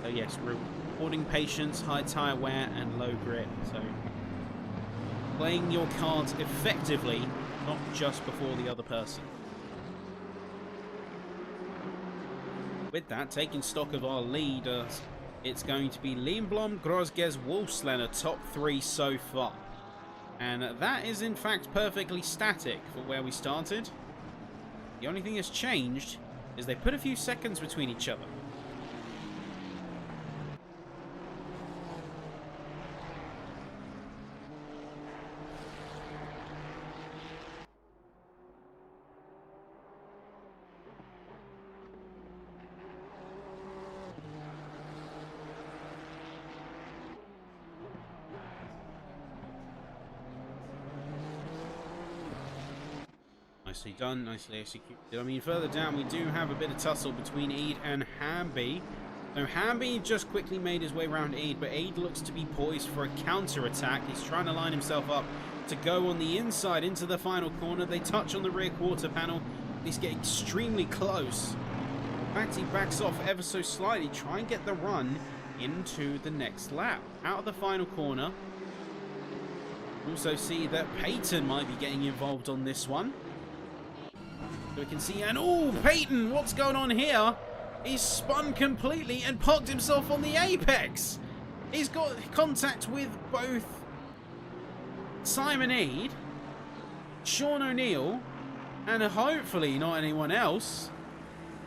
So yes, rewarding patience, high tyre wear, and low grit. So playing your cards effectively, not just before the other person. With that, taking stock of our leaders, it's going to be Lindblom, Grosges, Wolfslener, top 3 so far. And that is in fact perfectly static for where we started. The only thing that's changed is they put a few seconds between each other. Nicely done, nicely executed. I mean, further down we do have a bit of tussle between Eid and Hamby. So Hamby just quickly made his way around Eid, but Eid looks to be poised for a counter-attack. He's trying to line himself up to go on the inside into the final corner. They touch on the rear quarter panel. He's getting extremely close. In fact, he backs off ever so slightly, try and get the run into the next lap. Out of the final corner. Also see that Peyton might be getting involved on this one. So we can see, and oh, Peyton, what's going on here? He's spun completely and parked himself on the apex. He's got contact with both Simon Eid, Sean O'Neill, and hopefully not anyone else,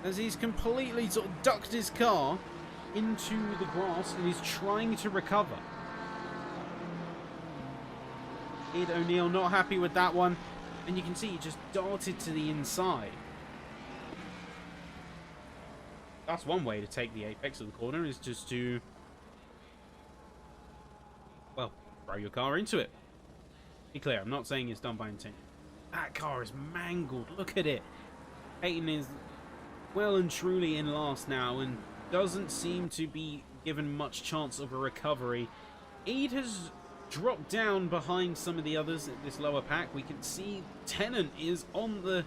as he's completely sort of ducked his car into the grass and is trying to recover. Eid O'Neill not happy with that one. And you can see he just darted to the inside. That's one way to take the apex of the corner, is just to, well, throw your car into it. Be clear, I'm not saying it's done by intent. That car is mangled. Look at it. Peyton is well and truly in last now and doesn't seem to be given much chance of a recovery. Eid has dropped down behind some of the others at this lower pack. We can see Tennant is on the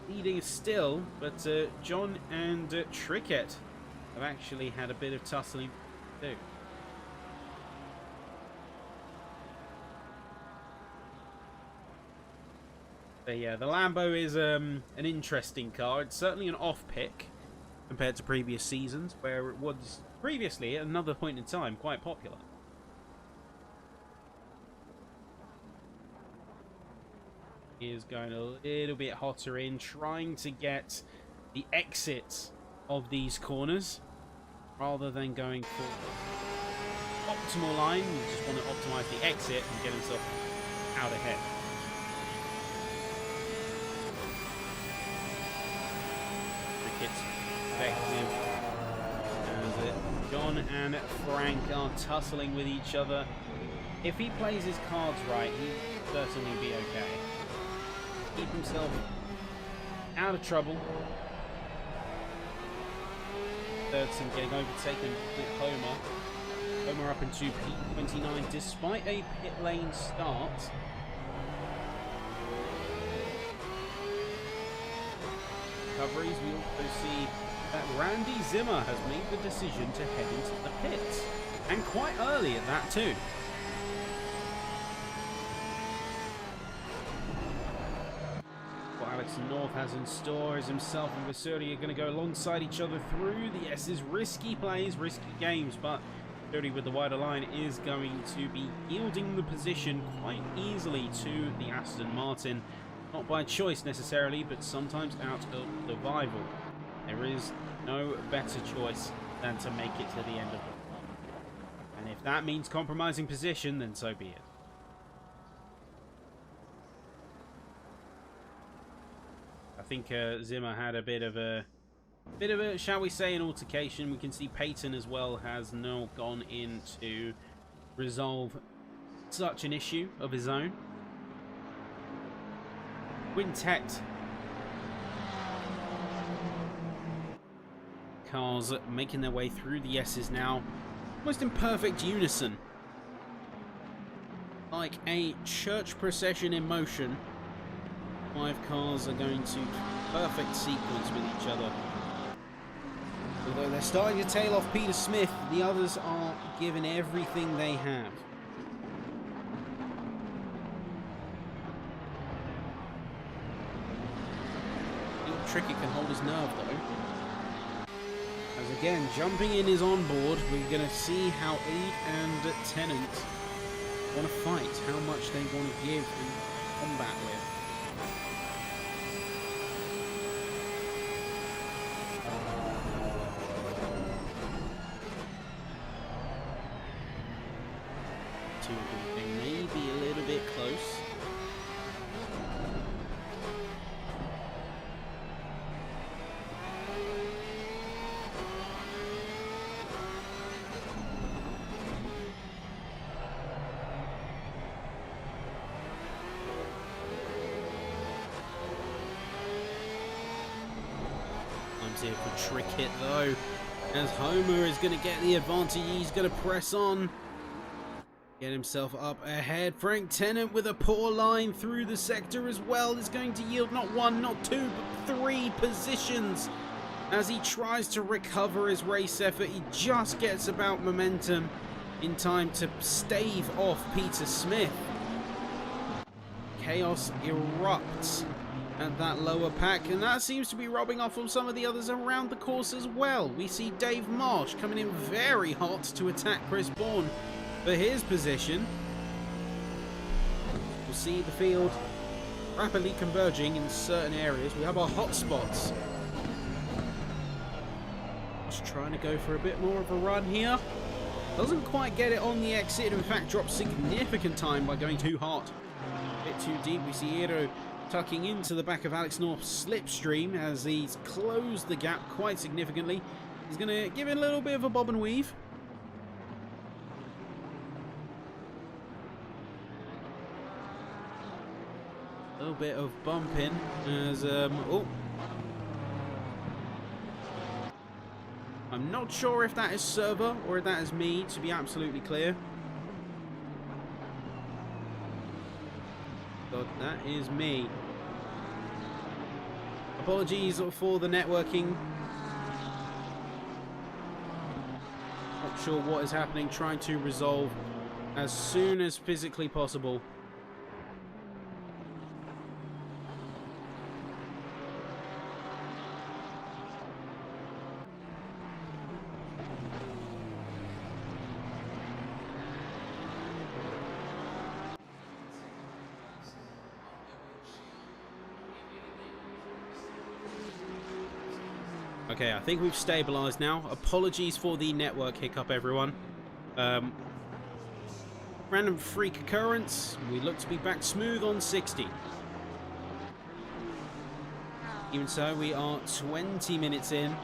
leading still, but John and Trickett have actually had a bit of tussling too. So yeah, the Lambo is an interesting car. It's certainly an off-pick compared to previous seasons, where it was previously at another point in time quite popular. Is going a little bit hotter in, trying to get the exit of these corners rather than going for optimal line. You just want to optimize the exit and get himself out ahead. Cricket's effective, and John and Frank are tussling with each other. If he plays his cards right, he certainly be okay. Keep himself out of trouble. Thirdson getting overtaken with Homer. Homer up into P29 despite a pit lane start. Recoveries, we also see that Randy Zimmer has made the decision to head into the pits. And quite early at that too. What Alex North has in store is himself and Vasuri are going to go alongside each other through the S's. Risky plays, risky games, but Vasuri with the wider line is going to be yielding the position quite easily to the Aston Martin. Not by choice necessarily, but sometimes out of survival. There is no better choice than to make it to the end of the run. And if that means compromising position, then so be it. I think Zimmer had a bit of a, shall we say, an altercation. We can see Peyton as well has now gone in to resolve such an issue of his own. Quintet. Cars making their way through the S's now, almost in perfect unison. Like a church procession in motion. 5 cars are going to perfect sequence with each other. Although they're starting to tail off Peter Smith, the others are giving everything they have. Tricky can hold his nerve though. As again, jumping in is on board. We're going to see how Aid and Tennant want to fight, how much they want to give and combat with. They may be a little bit close. Here for Trickett though, as Homer is going to get the advantage. He's going to press on, get himself up ahead. Frank Tennant with a poor line through the sector as well is going to yield not 1, not 2, but 3 positions as he tries to recover his race effort. He just gets about momentum in time to stave off Peter Smith. Chaos erupts at that lower pack, and that seems to be rubbing off on some of the others around the course as well. We see Dave Marsh coming in very hot to attack Chris Bourne for his position. We'll see the field rapidly converging in certain areas. We have our hot spots. Just trying to go for a bit more of a run here. Doesn't quite get it on the exit. In fact, drops significant time by going too hot. A bit too deep. We see Eero tucking into the back of Alex North's slipstream as he's closed the gap quite significantly. He's going to give it a little bit of a bob and weave. A little bit of bumping as oh, I'm not sure if that is Server or if that is me, to be absolutely clear. God, that is me. Apologies for the networking. Not sure what is happening. Trying to resolve as soon as physically possible. Okay, I think we've stabilized now. Apologies for the network hiccup, everyone. Random freak occurrence. We look to be back smooth on 60. Even so, we are 20 minutes in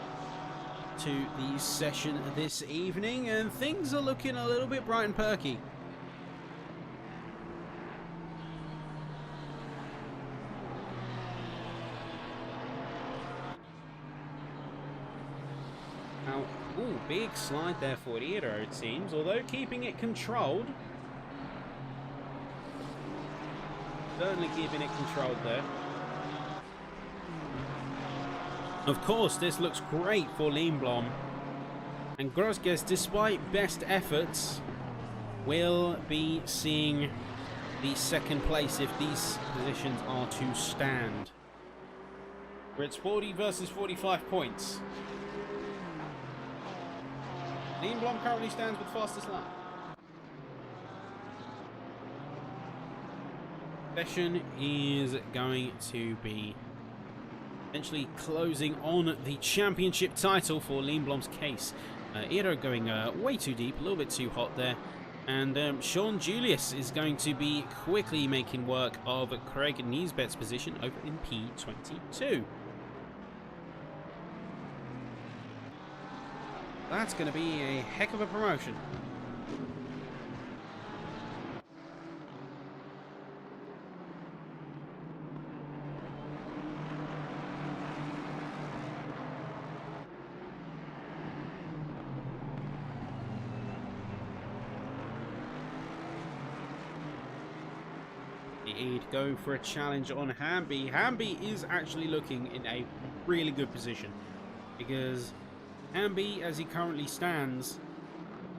to the session this evening, and things are looking a little bit bright and perky. Now, ooh, big slide there for Iro, it seems, although keeping it controlled. Certainly keeping it controlled there. Of course, this looks great for Lindblom. And Grosges, despite best efforts, will be seeing the second place if these positions are to stand. It's 40 versus 45 points. Lindblom currently stands with fastest lap. Session is going to be eventually closing on the championship title for Lindblom's case. Iro going way too deep, a little bit too hot there. And Sean Julius is going to be quickly making work of Craig Niesbet's position over in P22. That's going to be a heck of a promotion. He'd go for a challenge on Hamby. Hamby is actually looking in a really good position because Hamby, as he currently stands,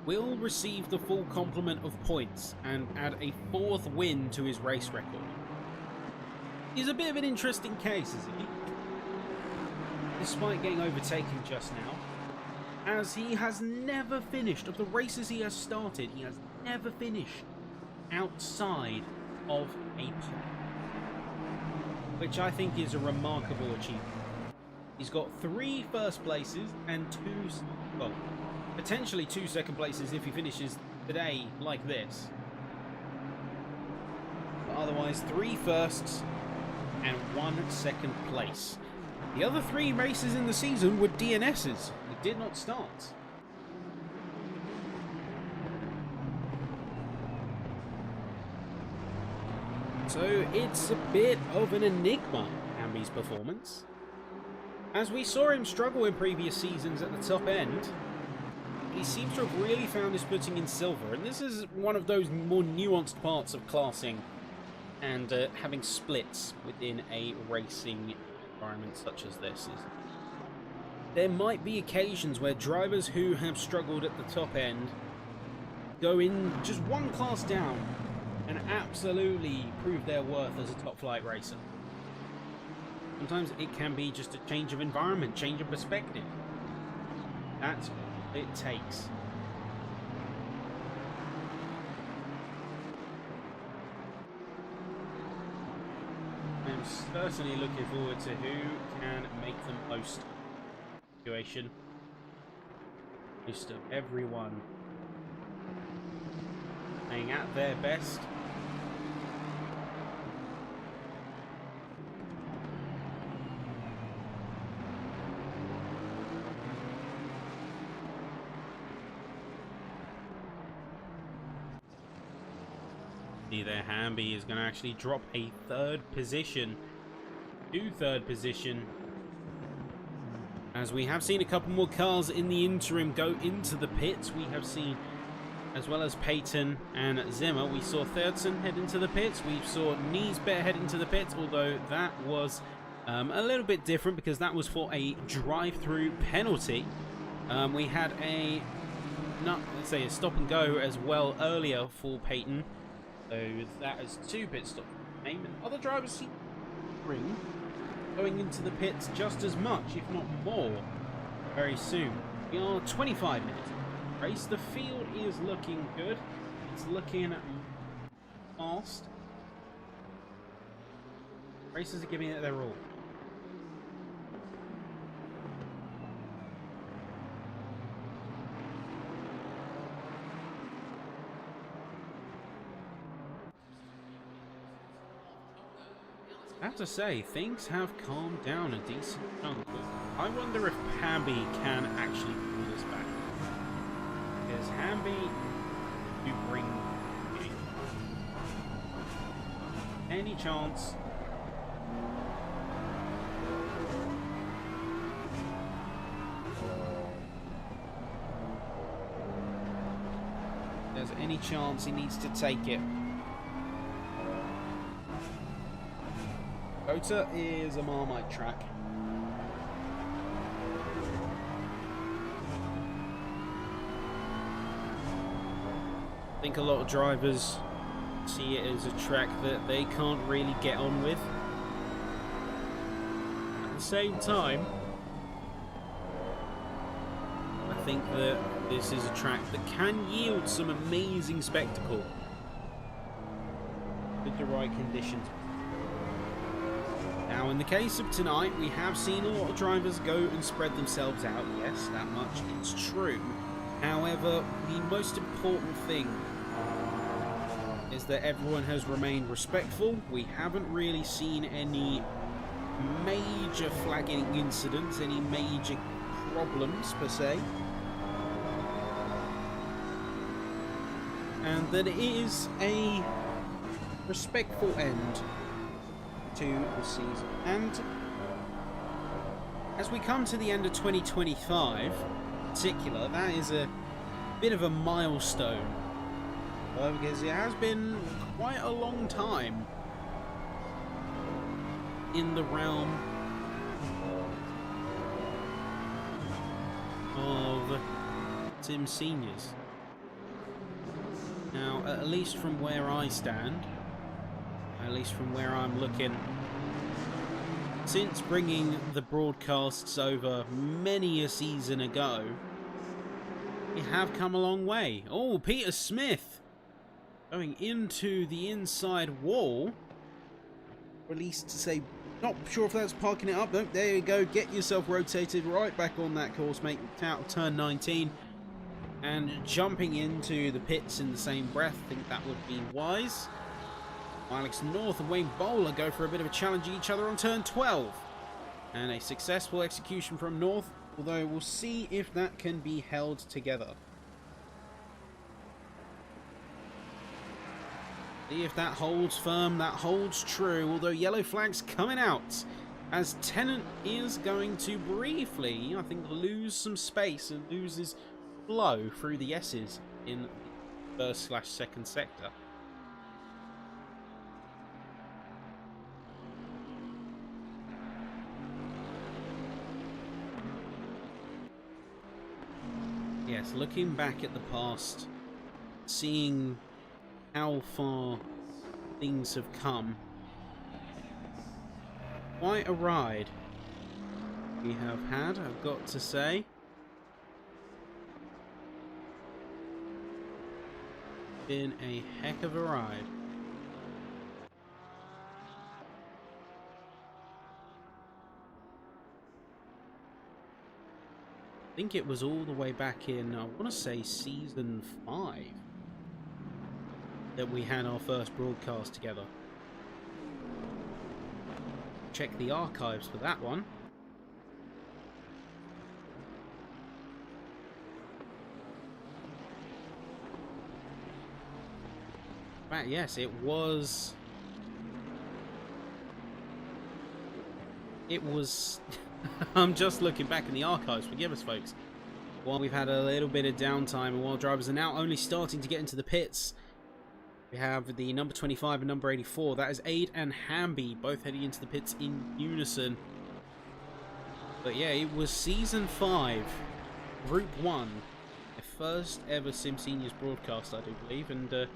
will receive the full complement of points and add a 4th win to his race record. He's a bit of an interesting case, isn't he? Despite getting overtaken just now, as he has never finished, of the races he has started, he has never finished outside of a pole, which I think is a remarkable achievement. He's got 3 first places and 2, well, potentially 2 second places if he finishes today like this. But otherwise, 3 firsts and 1 second place. The other 3 races in the season were DNSs. He did not start. So it's a bit of an enigma, Hamby's performance. As we saw him struggle in previous seasons at the top end, he seems to have really found his footing in silver, and this is one of those more nuanced parts of classing and having splits within a racing environment such as this. There might be occasions where drivers who have struggled at the top end go in just 1 class down and absolutely prove their worth as a top flight racer. Sometimes it can be just a change of environment, change of perspective. That's what it takes. I'm certainly looking forward to who can make the most of the situation. Most of everyone playing at their best. There, Hamby is going to actually drop a 3rd position to 3rd position, as we have seen a couple more cars in the interim go into the pits. We have seen, as well as Peyton and Zimmer, we saw Thirdson head into the pits, we saw Niesbet head into the pits, although that was a little bit different because that was for a drive-through penalty. We had a stop and go as well earlier for Peyton. So that is 2 pit stops. And other drivers seem to going into the pits just as much, if not more, very soon. We are 25 minutes race. The field is looking good. It's looking fast. Racers are giving it their all. I have to say, things have calmed down a decent chunk. I wonder if Hamby can actually pull this back. Because Hamby do bring any chance. has any chance, he needs to take it. COTA is a Marmite track. I think a lot of drivers see it as a track that they can't really get on with. At the same time, I think that this is a track that can yield some amazing spectacle with the right conditions. Now, in the case of tonight, we have seen a lot of drivers go and spread themselves out. Yes, that much is true. However, the most important thing is that everyone has remained respectful. We haven't really seen any major flagging incidents, any major problems per se. And that it is a respectful end to the season. And as we come to the end of 2025 in particular, that is a bit of a milestone, because it has been quite a long time in the realm of SIMseniors. Now, at least from where I stand, at least from where I'm looking, since bringing the broadcasts over many a season ago, we have come a long way. Oh, Peter Smith going into the inside wall. Released to say, not sure if that's parking it up. No, there you go. Get yourself rotated right back on that course, mate. Out of turn 19. And jumping into the pits in the same breath, I think that would be wise. Alex North and Wayne Bowler go for a bit of a challenge each other on turn 12. And a successful execution from North, although we'll see if that can be held together. See if that holds firm, that holds true, although yellow flag's coming out as Tennant is going to briefly, I think, lose some space and lose his flow through the S's in the first/second sector. Yes, looking back at the past, seeing how far things have come, quite a ride we have had, I've got to say. Been a heck of a ride. I think it was all the way back in, I want to say, season 5 that we had our first broadcast together. Check the archives for that one. But yes, it was I'm just looking back in the archives, forgive us folks. While we've had a little bit of downtime and while drivers are now only starting to get into the pits, we have the number 25 and number 84. That is Aid and Hamby, both heading into the pits in unison. But yeah, it was Season 5, Group 1. The first ever SimSeniors broadcast, I do believe. And,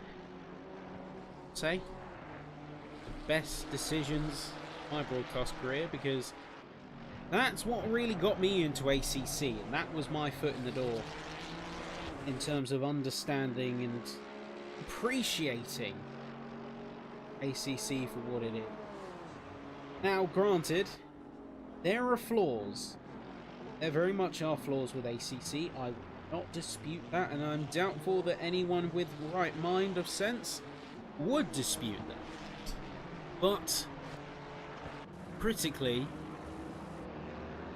say, the best decisions of my broadcast career, because that's what really got me into ACC. And that was my foot in the door in terms of understanding and appreciating ACC for what it is. Now, granted, there are flaws. There very much are flaws with ACC. I will not dispute that, and I'm doubtful that anyone with right mind of sense would dispute that. But critically,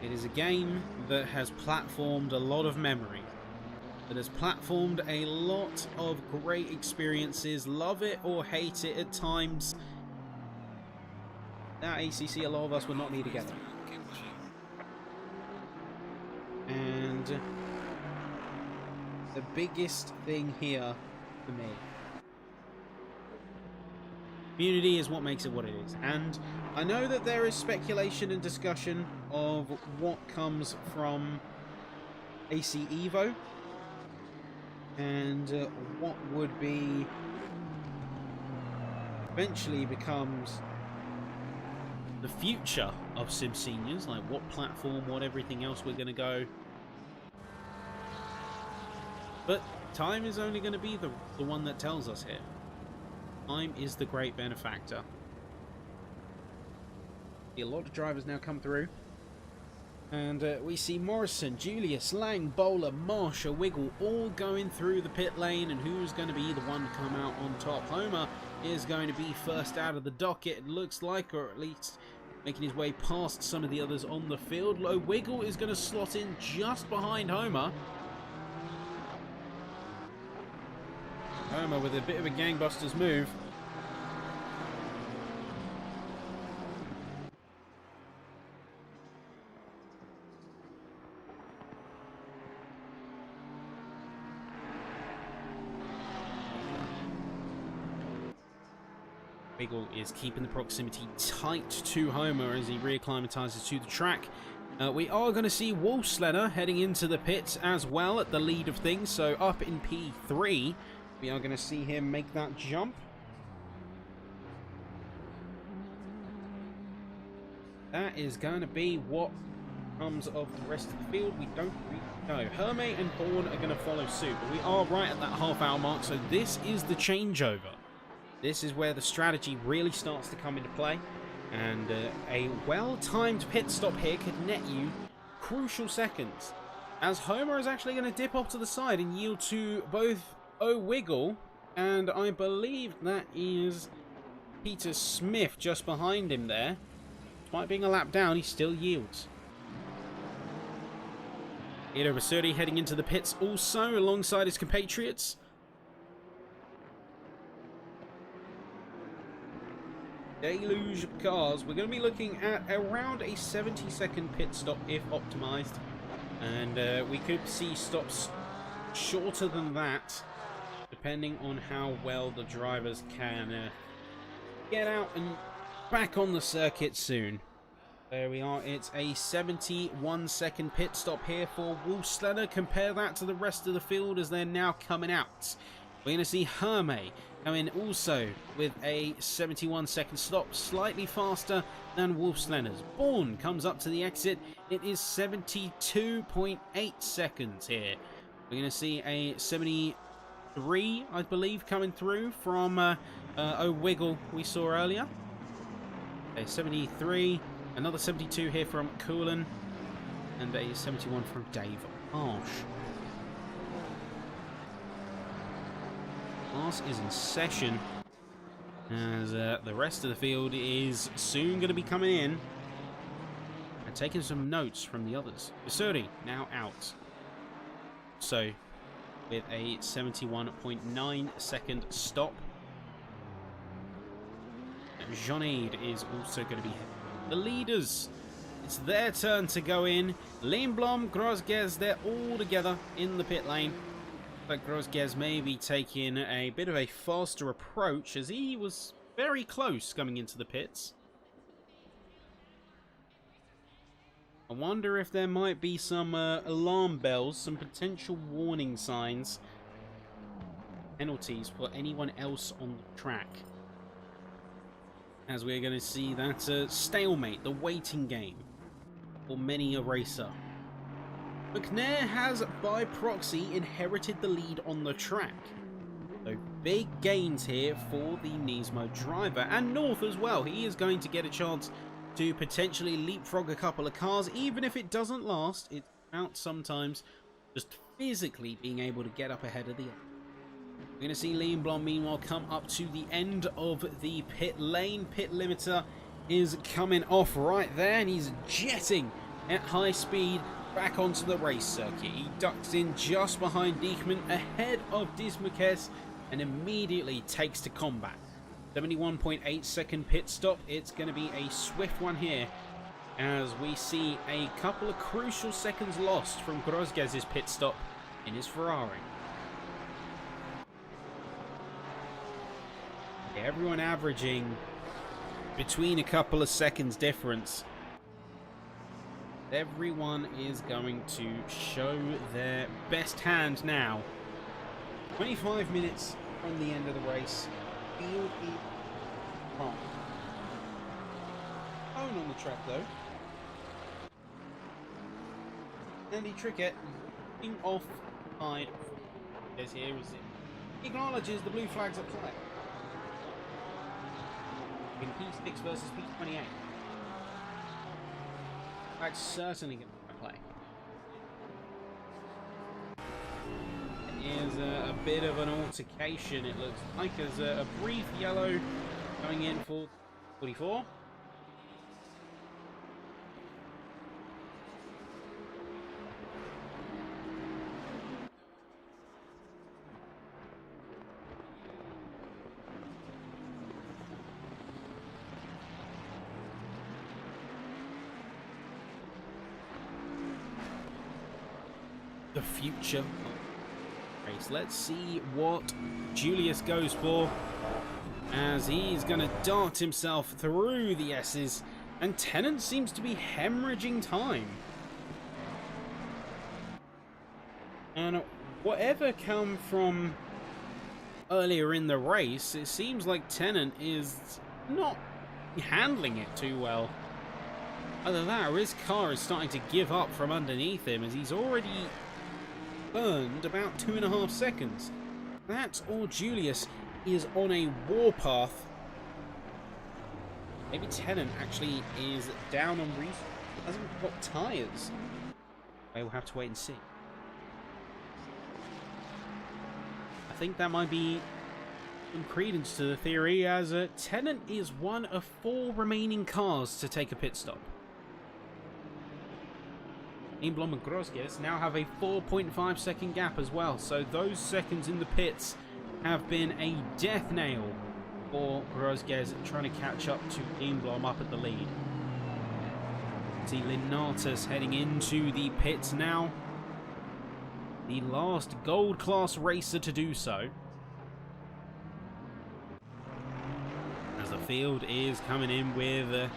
it is a game that has platformed a lot of memories. That has platformed a lot of great experiences, love it or hate it at times. Now ACC, a lot of us would not be together. And the biggest thing here for me. Community is what makes it what it is. And I know that there is speculation and discussion of what comes from AC Evo and what would be eventually becomes the future of SimSeniors, like what platform, what everything else we're going to go. But time is only going to be the one that tells us here. Time is the great benefactor. A lot of drivers now come through. And we see Morrison, Julius, Lang, Bowler, Marsha, Wiggle all going through the pit lane. And who's going to be the one to come out on top? Homer is going to be first out of the docket, it looks like, or at least making his way past some of the others on the field. Low Wiggle is going to slot in just behind Homer. Homer with a bit of a gangbusters move. Wiggle is keeping the proximity tight to Homer as he reacclimatizes to the track. We are going to see Wolfsledder heading into the pits as well at the lead of things. So up in P3, we are going to see him make that jump. That is going to be what comes of the rest of the field. We don't really know. Hermé and Bourne are going to follow suit, but we are right at that half-hour mark. So this is the changeover. This is where the strategy really starts to come into play. And a well-timed pit stop here could net you crucial seconds. As Homer is actually going to dip off to the side and yield to both O'Wiggle, and I believe that is Peter Smith just behind him there. Despite being a lap down, he still yields. Edo Basuri heading into the pits also alongside his compatriots. Deluge of cars. We're going to be looking at around a 70-second pit stop if optimized, and we could see stops shorter than that depending on how well the drivers can get out and back on the circuit soon. There we are. It's a 71-second pit stop here for Wolfsledder. Compare that to the rest of the field as they're now coming out. We're going to see Hermé come in also with a 71-second stop, slightly faster than Wolfsledder's. Bourne comes up to the exit. It is 72.8 seconds here. We're going to see a 73, I believe, coming through from O'Wiggle we saw earlier. A 73, another 72 here from Coolin, and a 71 from Dave Marsh. Class is in session as the rest of the field is soon going to be coming in and taking some notes from the others. Basuri now out. So with a 71.9 second stop. Jeanade is also going to be the leaders. It's their turn to go in. Lindblom, Grosges, they're all together in the pit lane. But Grosges may be taking a bit of a faster approach as he was very close coming into the pits. I wonder if there might be some alarm bells, some potential warning signs, penalties for anyone else on the track. As we're going to see that stalemate, the waiting game for many a racer. McNair has, by proxy, inherited the lead on the track. So big gains here for the Nismo driver. And North as well. He is going to get a chance to potentially leapfrog a couple of cars. Even if it doesn't last, it's about sometimes just physically being able to get up ahead of the other. We're going to see Lindblom, meanwhile, come up to the end of the pit lane. Pit limiter is coming off right there, and he's jetting at high speed back onto the race circuit. He ducks in just behind Diekman, ahead of Dismukes, and immediately takes to combat. 71.8 second pit stop. It's going to be a swift one here, as we see a couple of crucial seconds lost from Grosges' pit stop in his Ferrari. Everyone averaging between a couple of seconds difference. Everyone is going to show their best hand now. 25 minutes from the end of the race. Field is wrong. Own on the track though. Andy Trickett looking off side. As here is it. He acknowledges the blue flags at play. In P6 versus P28. That's certainly going to play. Here's a bit of an altercation, it looks like, as a brief yellow going in for 44. The future race. Let's see what Julius goes for, as he's going to dart himself through the S's, and Tennant seems to be hemorrhaging time. And whatever come from earlier in the race, it seems like Tennant is not handling it too well. Either than that, or his car is starting to give up from underneath him, as he's already burned about 2.5 seconds. That or Julius is on a warpath. Maybe Tennant actually is down on reason. Hasn't got tyres. We'll have to wait and see. I think that might be some credence to the theory, as Tennant is one of 4 remaining cars to take a pit stop. Lindblom and Grosges now have a 4.5 second gap as well, so those seconds in the pits have been a death nail for Grosges trying to catch up to Lindblom up at the lead. See Linatus heading into the pits now, the last gold class racer to do so, as the field is coming in with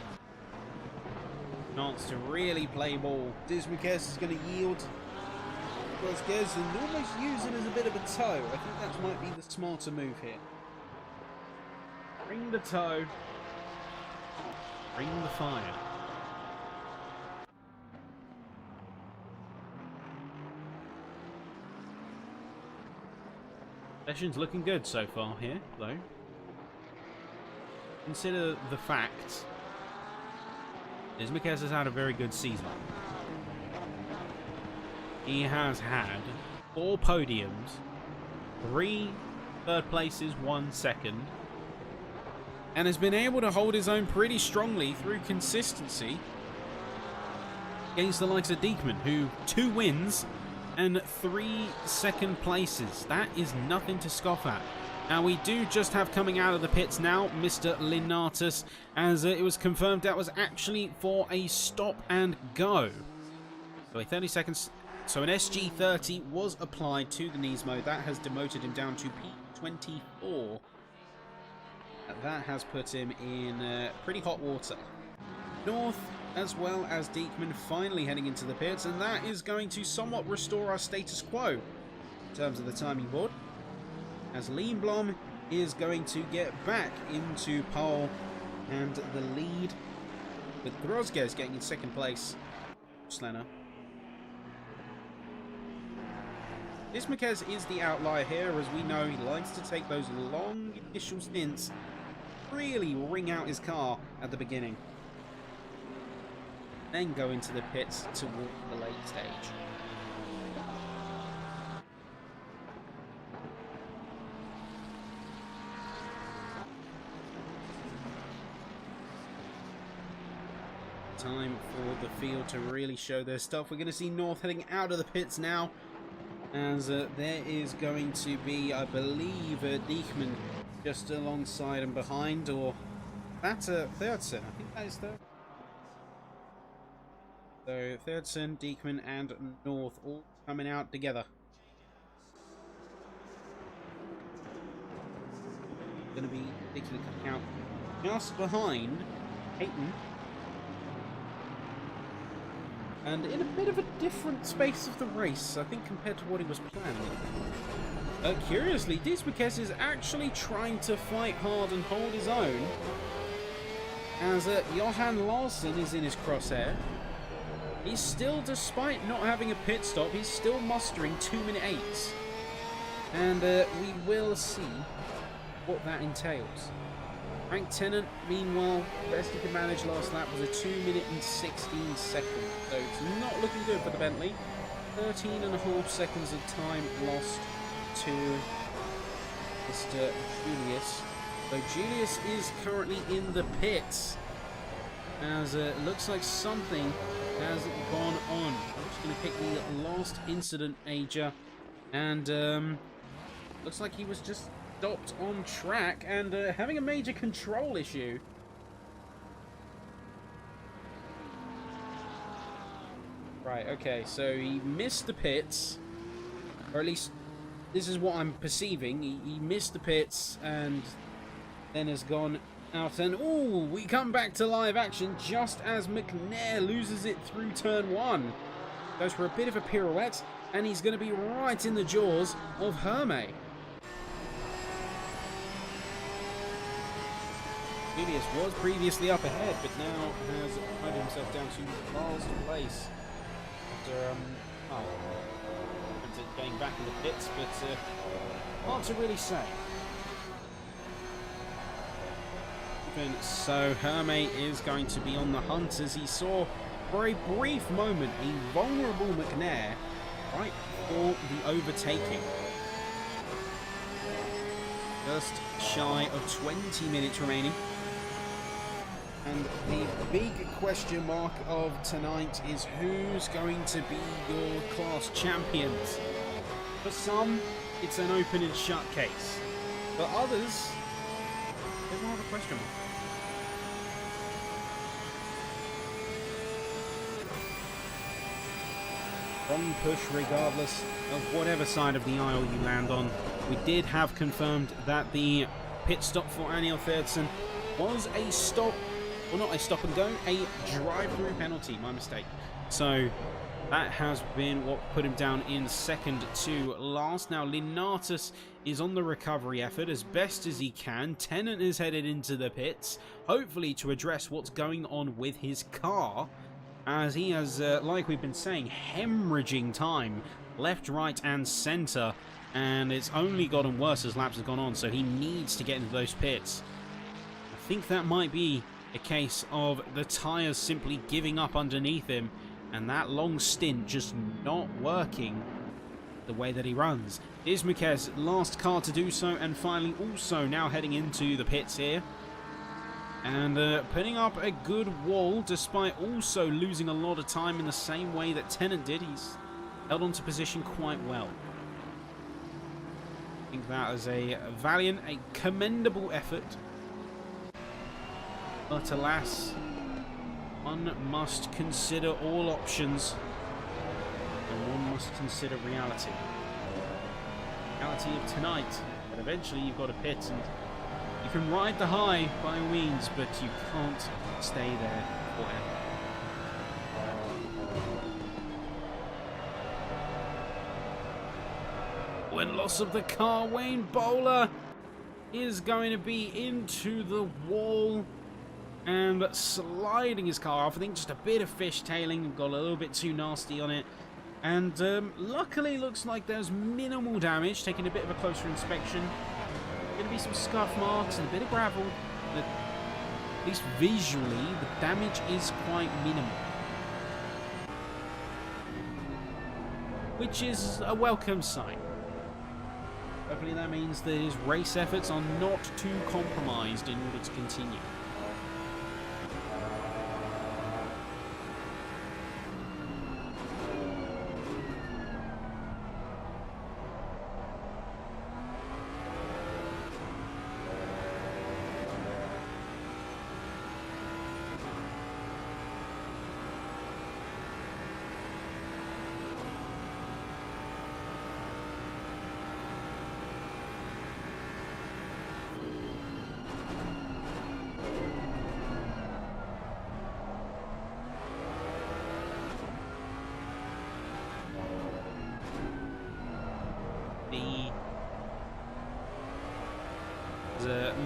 chance to really play ball. Dismukes is going to yield. Grosges and almost use it as a bit of a toe. I think that might be the smarter move here. Bring the toe. Bring the fire. Session's looking good so far here, though. Consider the fact Dismukes has had a very good season. He has had 4 podiums, 3 third places, 1 second, and has been able to hold his own pretty strongly through consistency against the likes of Diekman, who 2 wins and 3 second places. That is nothing to scoff at. Now, we do just have coming out of the pits now Mr. Linatus, as it was confirmed that was actually for a stop and go. So a 30 seconds. So an SG30 was applied to the Nismo. That has demoted him down to P24. That has put him in pretty hot water. North, as well as Diekman, finally heading into the pits, and that is going to somewhat restore our status quo in terms of the timing board, as Lindblom is going to get back into pole and the lead, with Grosges getting in second place. Slenner. Dismukes is the outlier here, as we know he likes to take those long initial stints, really wring out his car at the beginning, then go into the pits toward the late stage. Time for the field to really show their stuff. We're going to see North heading out of the pits now, as there is going to be, I believe, Diekman just alongside and behind, or that's Thirdson. I think that is third. So Thirdson, Diekman, and North all coming out together. going to be particularly coming out just behind Hayton. And in a bit of a different space of the race, I think, compared to what he was planning. Curiously, Dismukes is actually trying to fight hard and hold his own, as Johan Larsson is in his crosshair. He's still, despite not having a pit stop, he's still mustering 2-minute 8s. And we will see what that entails. Frank Tennant, meanwhile, best he could manage last lap was a 2-minute and 16 seconds. So it's not looking good for the Bentley. 13.5 seconds of time lost to Mr. Julius. So Julius is currently in the pits, as it looks like something has gone on. I'm just going to pick the last incident, Aja, and looks like he was just stopped on track and having a major control issue. Right, okay, so he missed the pits, or at least this is what I'm perceiving. He missed the pits and then has gone out, and ooh, we come back to live action just as McNair loses it through turn 1. Goes for a bit of a pirouette, and he's going to be right in the jaws of Hermé. Julius was previously up ahead, but now has put himself down to last place after getting back in the pits, but hard to really say. So Hermé is going to be on the hunt, as he saw for a brief moment a vulnerable McNair right for the overtaking. Just shy of 20 minutes remaining. And the big question mark of tonight is who's going to be your class champions. For some, it's an open and shut case. For others, there's more of a question mark. Wrong push regardless of whatever side of the aisle you land on. We did have confirmed that the pit stop for Aniel Therdsen was a stop, well, not a stop and go, a drive-through penalty, my mistake. So that has been what put him down in second to last. Now Linatus is on the recovery effort as best as he can. Tennant is headed into the pits, hopefully to address what's going on with his car, as he has, like we've been saying, hemorrhaging time left, right and centre, and it's only gotten worse as laps have gone on, so he needs to get into those pits. I think that might be a case of the tyres simply giving up underneath him, and that long stint just not working the way that he runs. Dismukes, last car to do so, and finally also now heading into the pits here. And putting up a good wall, despite also losing a lot of time in the same way that Tennant did. He's held on to position quite well. I think that is a valiant, a commendable effort. But alas, one must consider all options, and one must consider reality. Reality of tonight, but eventually you've got a pit, and you can ride the high by all means, but you can't stay there forever. When loss of the car, Wayne Bowler is going to be into the wall and sliding his car off. I think just a bit of fishtailing, got a little bit too nasty on it. And luckily looks like there's minimal damage, taking a bit of a closer inspection. Going to be some scuff marks and a bit of gravel, but at least visually the damage is quite minimal, which is a welcome sign. Hopefully that means that his race efforts are not too compromised in order to continue.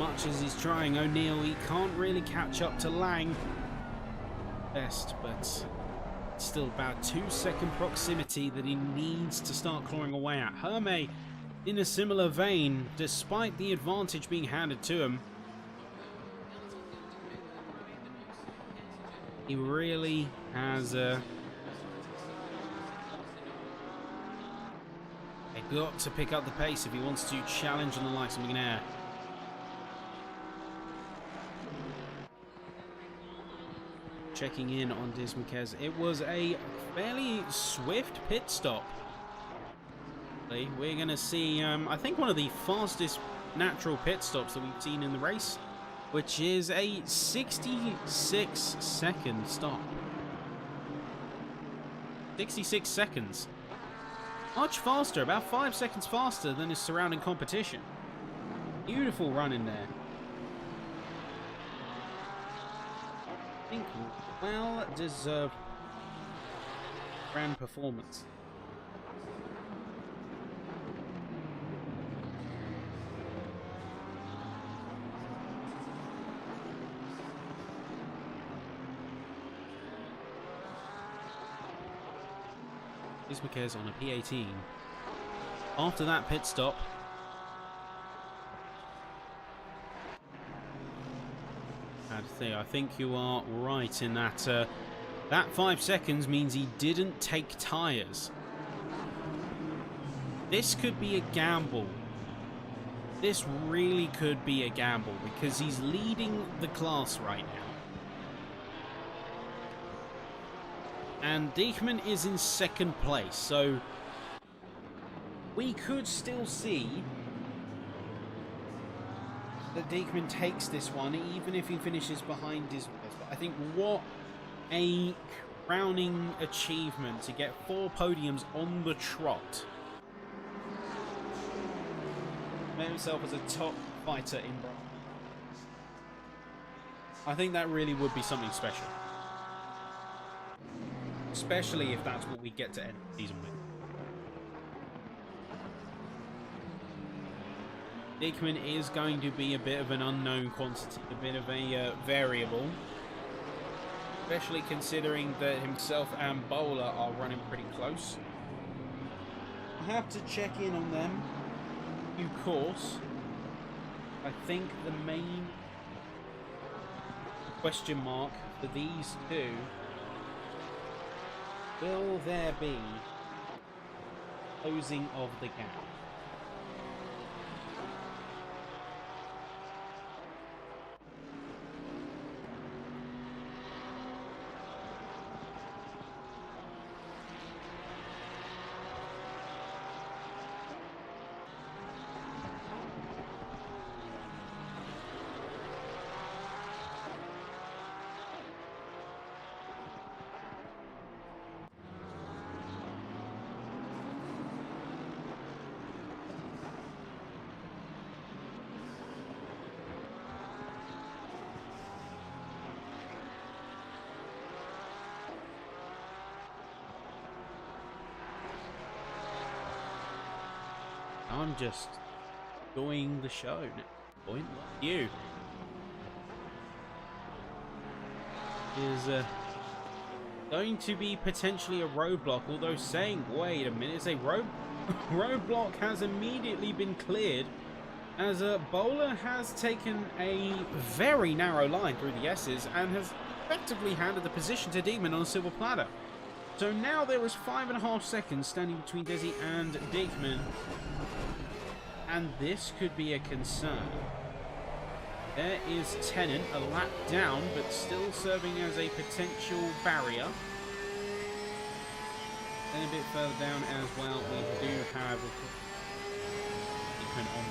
much as he's trying, O'Neill, he can't really catch up to Lang. Best, but still about 2-second proximity that he needs to start clawing away at. Hermé, in a similar vein, despite the advantage being handed to him, he really has got to pick up the pace if he wants to challenge on the likes of McNair. Checking in on Dismuquez. It was a fairly swift pit stop. We're going to see, I think, one of the fastest natural pit stops that we've seen in the race, which is a 66-second stop. 66 seconds. Much faster, about 5 seconds faster than his surrounding competition. Beautiful run in there. I think well-deserved grand performance. Dismuquez on a P18. After that pit stop, I think you are right in that that 5 seconds means he didn't take tyres. This could be a gamble. This really could be a gamble because he's leading the class right now. And Diekman is in second place, so we could still see that Diekman takes this one, even if he finishes behind Dismuquez. But I think what a crowning achievement to get 4 podiums on the trot. Made himself as a top fighter in Brazil. I think that really would be something special. Especially if that's what we get to end the season with. Diekman is going to be a bit of an unknown quantity, a bit of a variable. Especially considering that himself and Bowler are running pretty close. I have to check in on them. Of course. I think the main question mark for these two: will there be closing of the gap? I'm just enjoying the show. Point you is going to be potentially a roadblock, although saying, wait a minute, a roadblock has immediately been cleared as Bowler has taken a very narrow line through the S's and has effectively handed the position to Diekman on a silver platter. So now there is 5.5 seconds standing between Desi and Diekman. And this could be a concern. There is Tennant, a lap down, but still serving as a potential barrier. Then a bit further down as well, we do have Diekman on.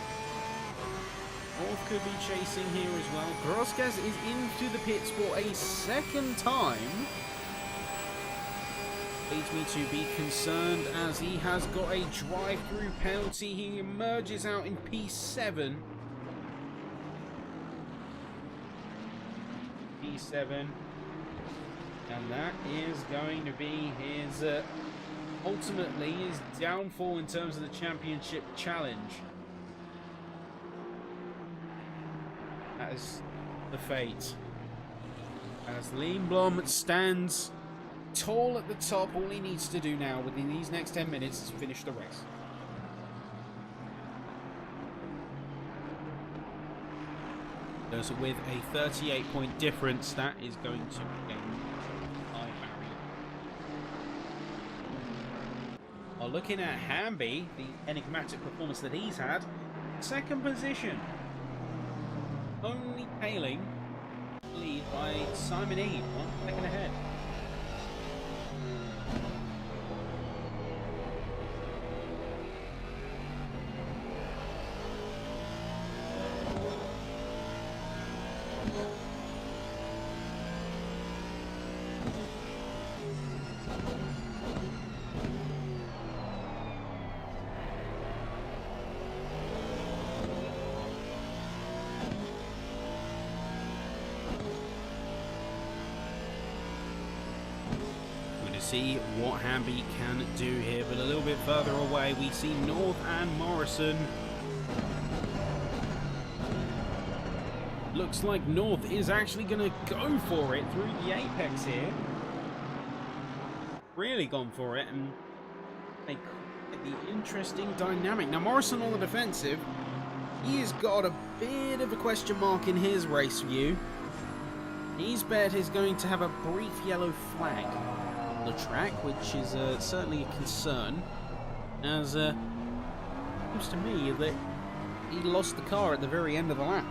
North could be chasing here as well. Groskas is into the pits for a second time. Leads me to be concerned as he has got a drive-through penalty. He emerges out in P7. P7. And that is going to be his, ultimately, his downfall in terms of the championship challenge. has the fate. As Lindblom stands tall at the top, all he needs to do now within these next 10 minutes is finish the race. So with a 38-point difference, that is going to be a high barrier. While looking at Hamby, the enigmatic performance that he's had, second position, only tailing lead by Simon E, 1 second ahead. See what Hamby can do here, but a little bit further away we see North and Morrison. Looks like North is actually going to go for it through the apex here. Really gone for it, and make the interesting dynamic. Now Morrison on the defensive, he has got a bit of a question mark in his race view. His bet is going to have a brief yellow flag the track, which is certainly a concern, as it seems to me that he lost the car at the very end of the lap.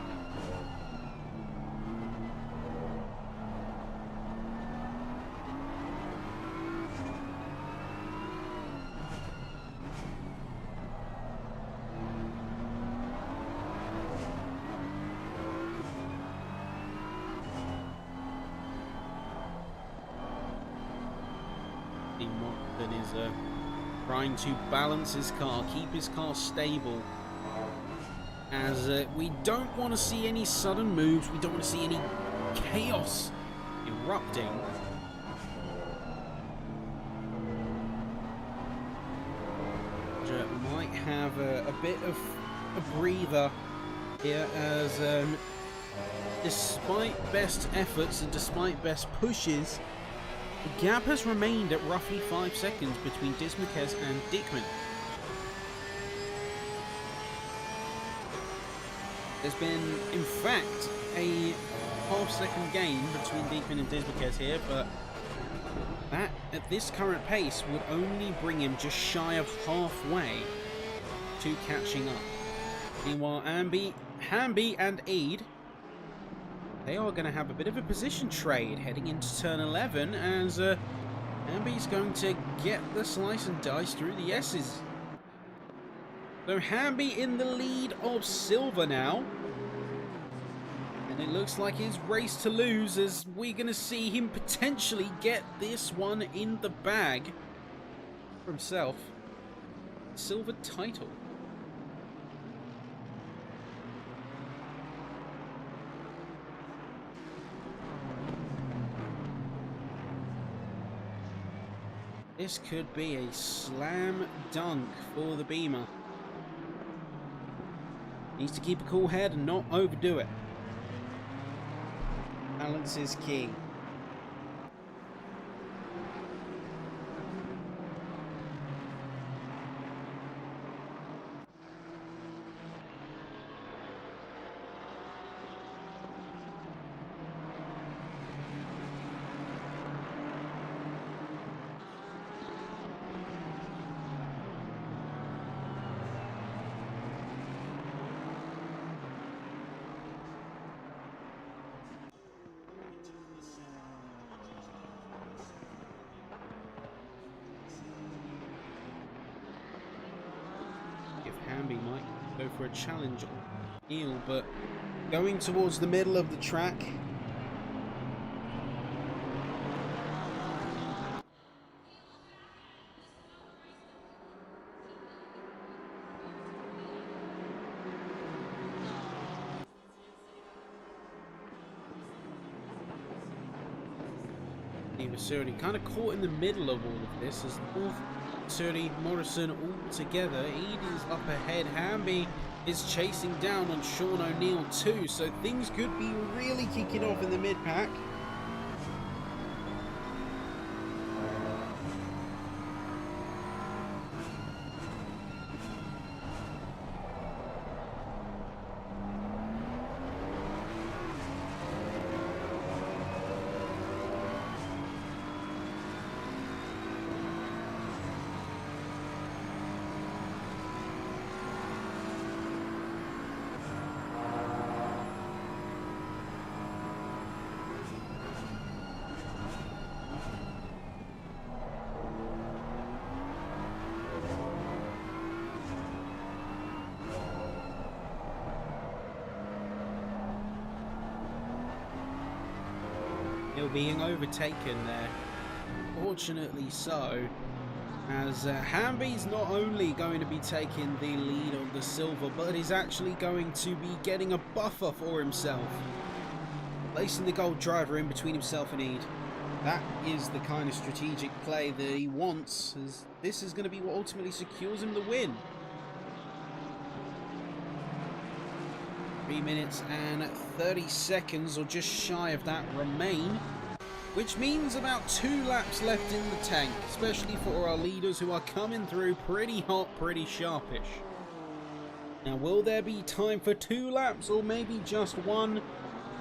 That is trying to balance his car, keep his car stable, as we don't want to see any sudden moves, we don't want to see any chaos erupting. Might have a bit of a breather here, as despite best efforts and despite best pushes, the gap has remained at roughly 5 seconds between Dismuquez and Dickman. There's been, in fact, a half-second gain between Dickman and Dismuquez here, but that, at this current pace, would only bring him just shy of halfway to catching up. Meanwhile, Hamby and Eid, they are going to have a bit of a position trade heading into turn 11, as Hamby's going to get the slice and dice through the S's. So Hamby in the lead of silver now. And it looks like his race to lose, as we're going to see him potentially get this one in the bag for himself. Silver title. This could be a slam dunk for the Beamer. Needs to keep a cool head and not overdo it. Balance is key. Hamby might go for a challenge on Neil, but going towards the middle of the track. Surrey kind of caught in the middle of all of this, as North, Surrey, Morrison all together. Eid is up ahead. Hamby is chasing down on Sean O'Neill too, so things could be really kicking off in the mid-pack. Being overtaken there, fortunately so, as Hamby's not only going to be taking the lead on the silver, but is actually going to be getting a buffer for himself, placing the gold driver in between himself and Ede. That is the kind of strategic play that he wants, as this is going to be what ultimately secures him the win. 3 minutes and 30 seconds, or just shy of that, remain, which means about 2 laps left in the tank, especially for our leaders who are coming through pretty hot, pretty sharpish. Now, will there be time for 2 laps or maybe just 1?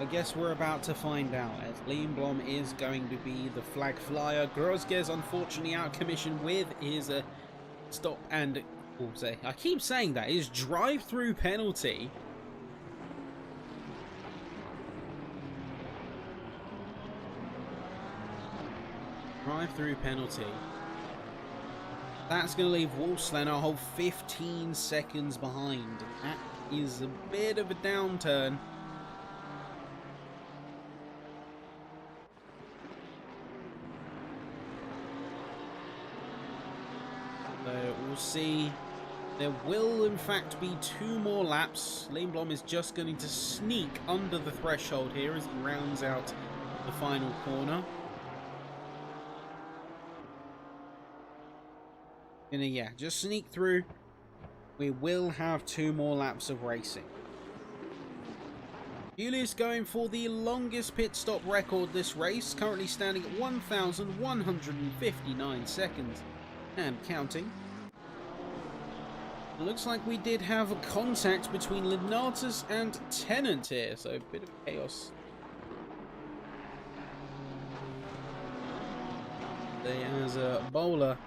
I guess we're about to find out, as Lindblom is going to be the flag flyer. Grosge's unfortunately out of commission with his stop and, I keep saying that, his drive-through penalty. Drive-through penalty. That's going to leave Wolfsland a whole 15 seconds behind. That is a bit of a downturn. So we'll see. There will in fact be 2 more laps. Lindblom is just going to sneak under the threshold here as he rounds out the final corner. Gonna, just sneak through. We will have 2 more laps of racing. Julius going for the longest pit stop record this race, currently standing at 1,159 seconds and counting. It looks like we did have a contact between Lidnatus and Tennant here, so a bit of chaos. There's a bowler.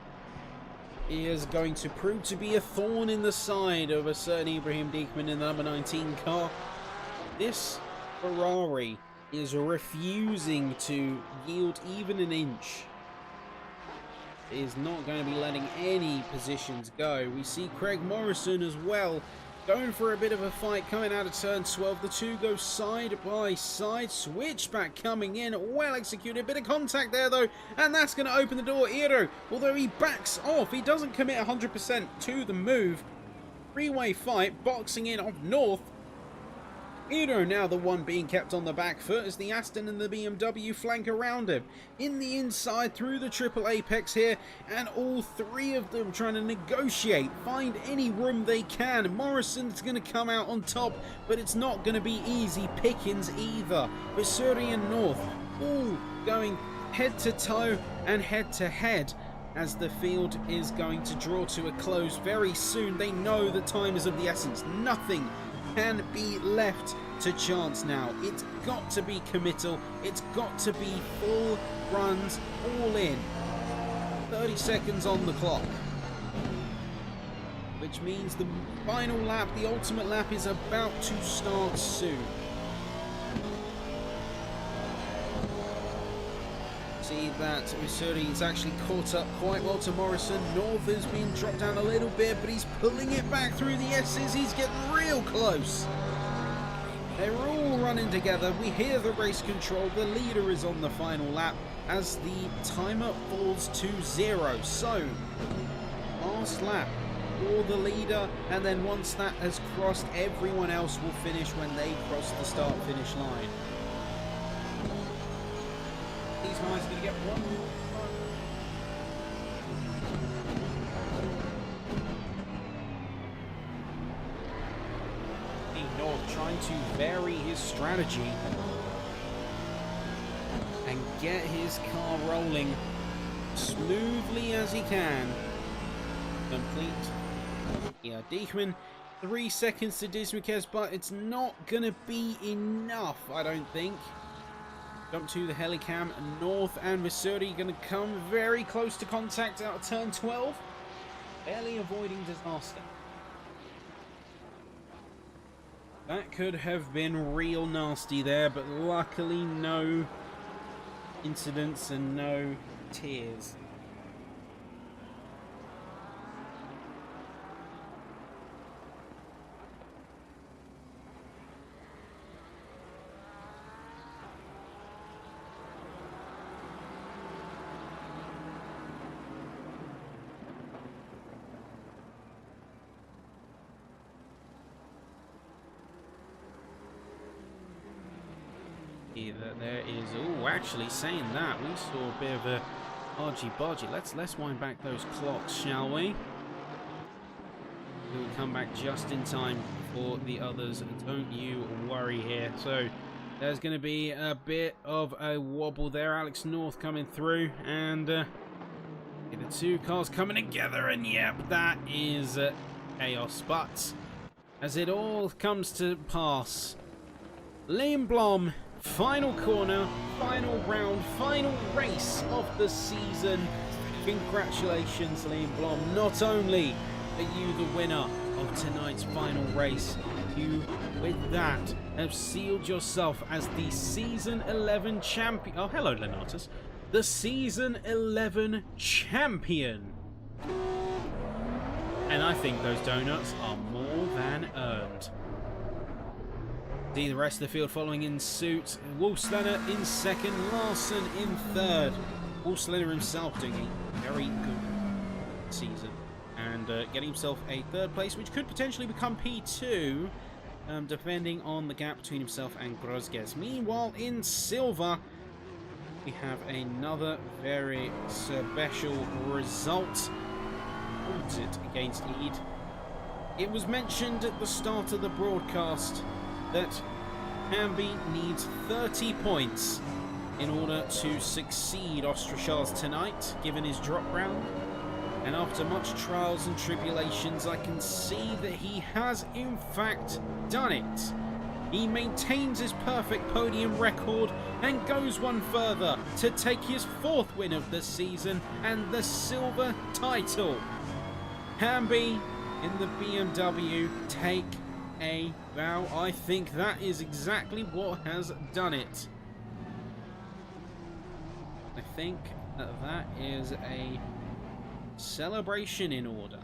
He is going to prove to be a thorn in the side of a certain Ibrahim Diekman in the number 19 car. This Ferrari is refusing to yield even an inch. It is not going to be letting any positions go. We see Craig Morrison as well going for a bit of a fight coming out of turn 12. The 2 go side by side. Switchback coming in. Well executed. Bit of contact there though. And that's going to open the door. Iro, although he backs off, he doesn't commit 100% to the move. 3-way fight. Boxing in off North. Iro now the one being kept on the back foot as the Aston and the BMW flank around him. In the inside through the triple apex here, and all 3 of them trying to negotiate, find any room they can. Morrison's going to come out on top, but it's not going to be easy pickings either. Vissuri and North all going head to toe and head to head as the field is going to draw to a close very soon. They know the time is of the essence. Nothing can be left to chance now. It's got to be committal. It's got to be full runs, all in. 30 seconds on the clock. Which means the final lap, the ultimate lap, is about to start soon. See that Vissuri is actually caught up quite well to Morrison. North has been dropped down a little bit, but he's pulling it back through the S's. He's getting real close. They're all running together. We hear the race control. The leader is on the final lap as the timer falls to 0. So, last lap for the leader, and then once that has crossed, everyone else will finish when they cross the start-finish line. These guys are going to get one more. North trying to vary his strategy and get his car rolling smoothly as he can. Complete. Yeah, Diekman, 3 seconds to Dismukes, but it's not going to be enough, I don't think. Jump to the helicam. North and Visuri going to come very close to contact out of turn 12. Barely avoiding disaster. That could have been real nasty there, but luckily no incidents and no tears. That there is, oh, actually saying that, we saw a bit of a argy-bargy. Let's wind back those clocks, shall we? We'll come back just in time for the others. Don't you worry here. So there's going to be a bit of a wobble there. Alex North coming through, and the two cars coming together, and yep, that is chaos. But as it all comes to pass, Liam Blom, final corner, final round, final race of the season. Congratulations, Liam Blom. Not only are you the winner of tonight's final race, you, with that, have sealed yourself as the Season 11 champion. Oh, hello, Lenatus. The Season 11 champion. And I think those donuts are more than earned. See the rest of the field following in suit. Wolfslander in second, Larson in third. Wolfslander himself doing a very good season and getting himself a third place, which could potentially become P2, depending on the gap between himself and Grosges. Meanwhile, in silver, we have another very special result. Holds it against Eid. It was mentioned at the start of the broadcast that Hamby needs 30 points in order to succeed Ostrachaz tonight, given his drop round. And after much trials and tribulations, I can see that he has in fact done it. He maintains his perfect podium record and goes one further to take his 4th win of the season and the silver title. Hamby in the BMW, take a bow. I think that is exactly what has done it. I think that is a celebration in order.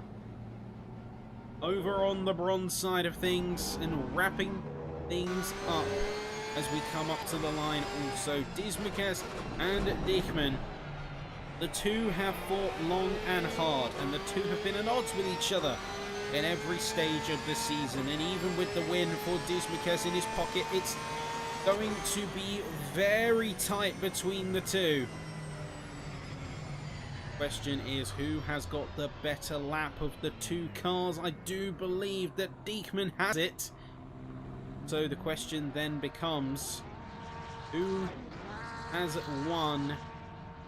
Over on the bronze side of things and wrapping things up as we come up to the line, also Dismukes and Diekman. The two have fought long and hard, and the two have been at odds with each other in every stage of the season, and even with the win for Dismukes in his pocket, it's going to be very tight between the two. Question is, who has got the better lap of the two cars? I do believe that Diekman has it. So the question then becomes, who has won?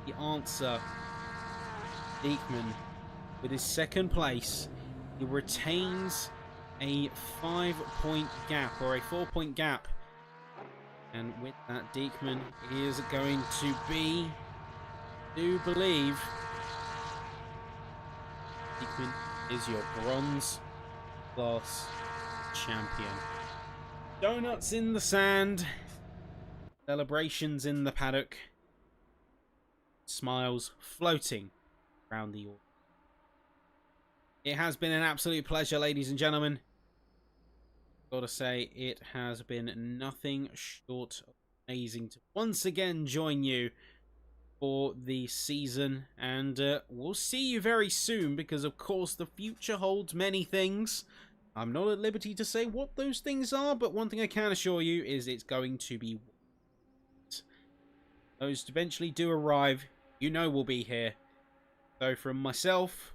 The answer, Diekman, with his 2nd place. He retains a 5-point gap, or a 4-point gap. And with that, Diekman is going to be, I do believe, Diekman is your bronze class champion. Donuts in the sand, celebrations in the paddock, smiles floating around the audience. It has been an absolute pleasure, ladies and gentlemen. Gotta say, it has been nothing short of amazing to once again join you for the season, and we'll see you very soon, because of course the future holds many things. I'm not at liberty to say what those things are, but one thing I can assure you is it's going to be those eventually do arrive. You know we'll be here. So from myself,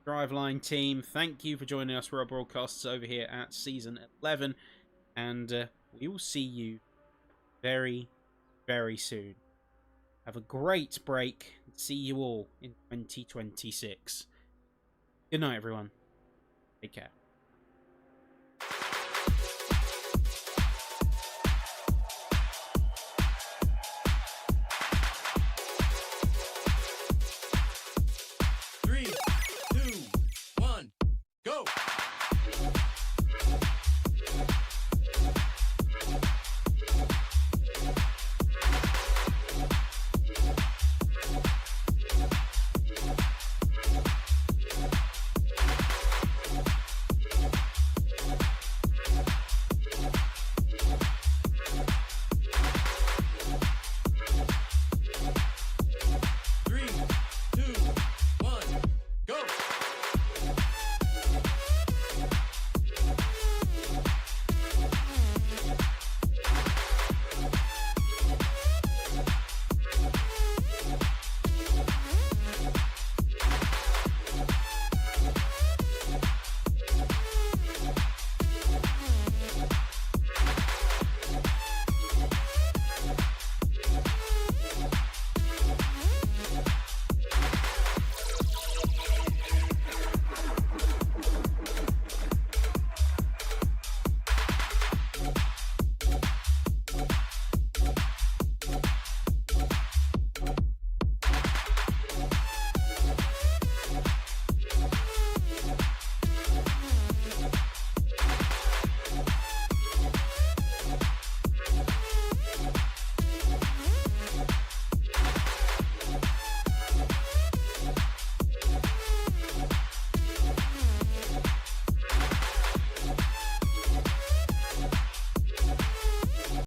Driveline team, thank you for joining us for our broadcasts over here at Season 11. And we will see you very, very soon. Have a great break. See you all in 2026. Good night, everyone. Take care.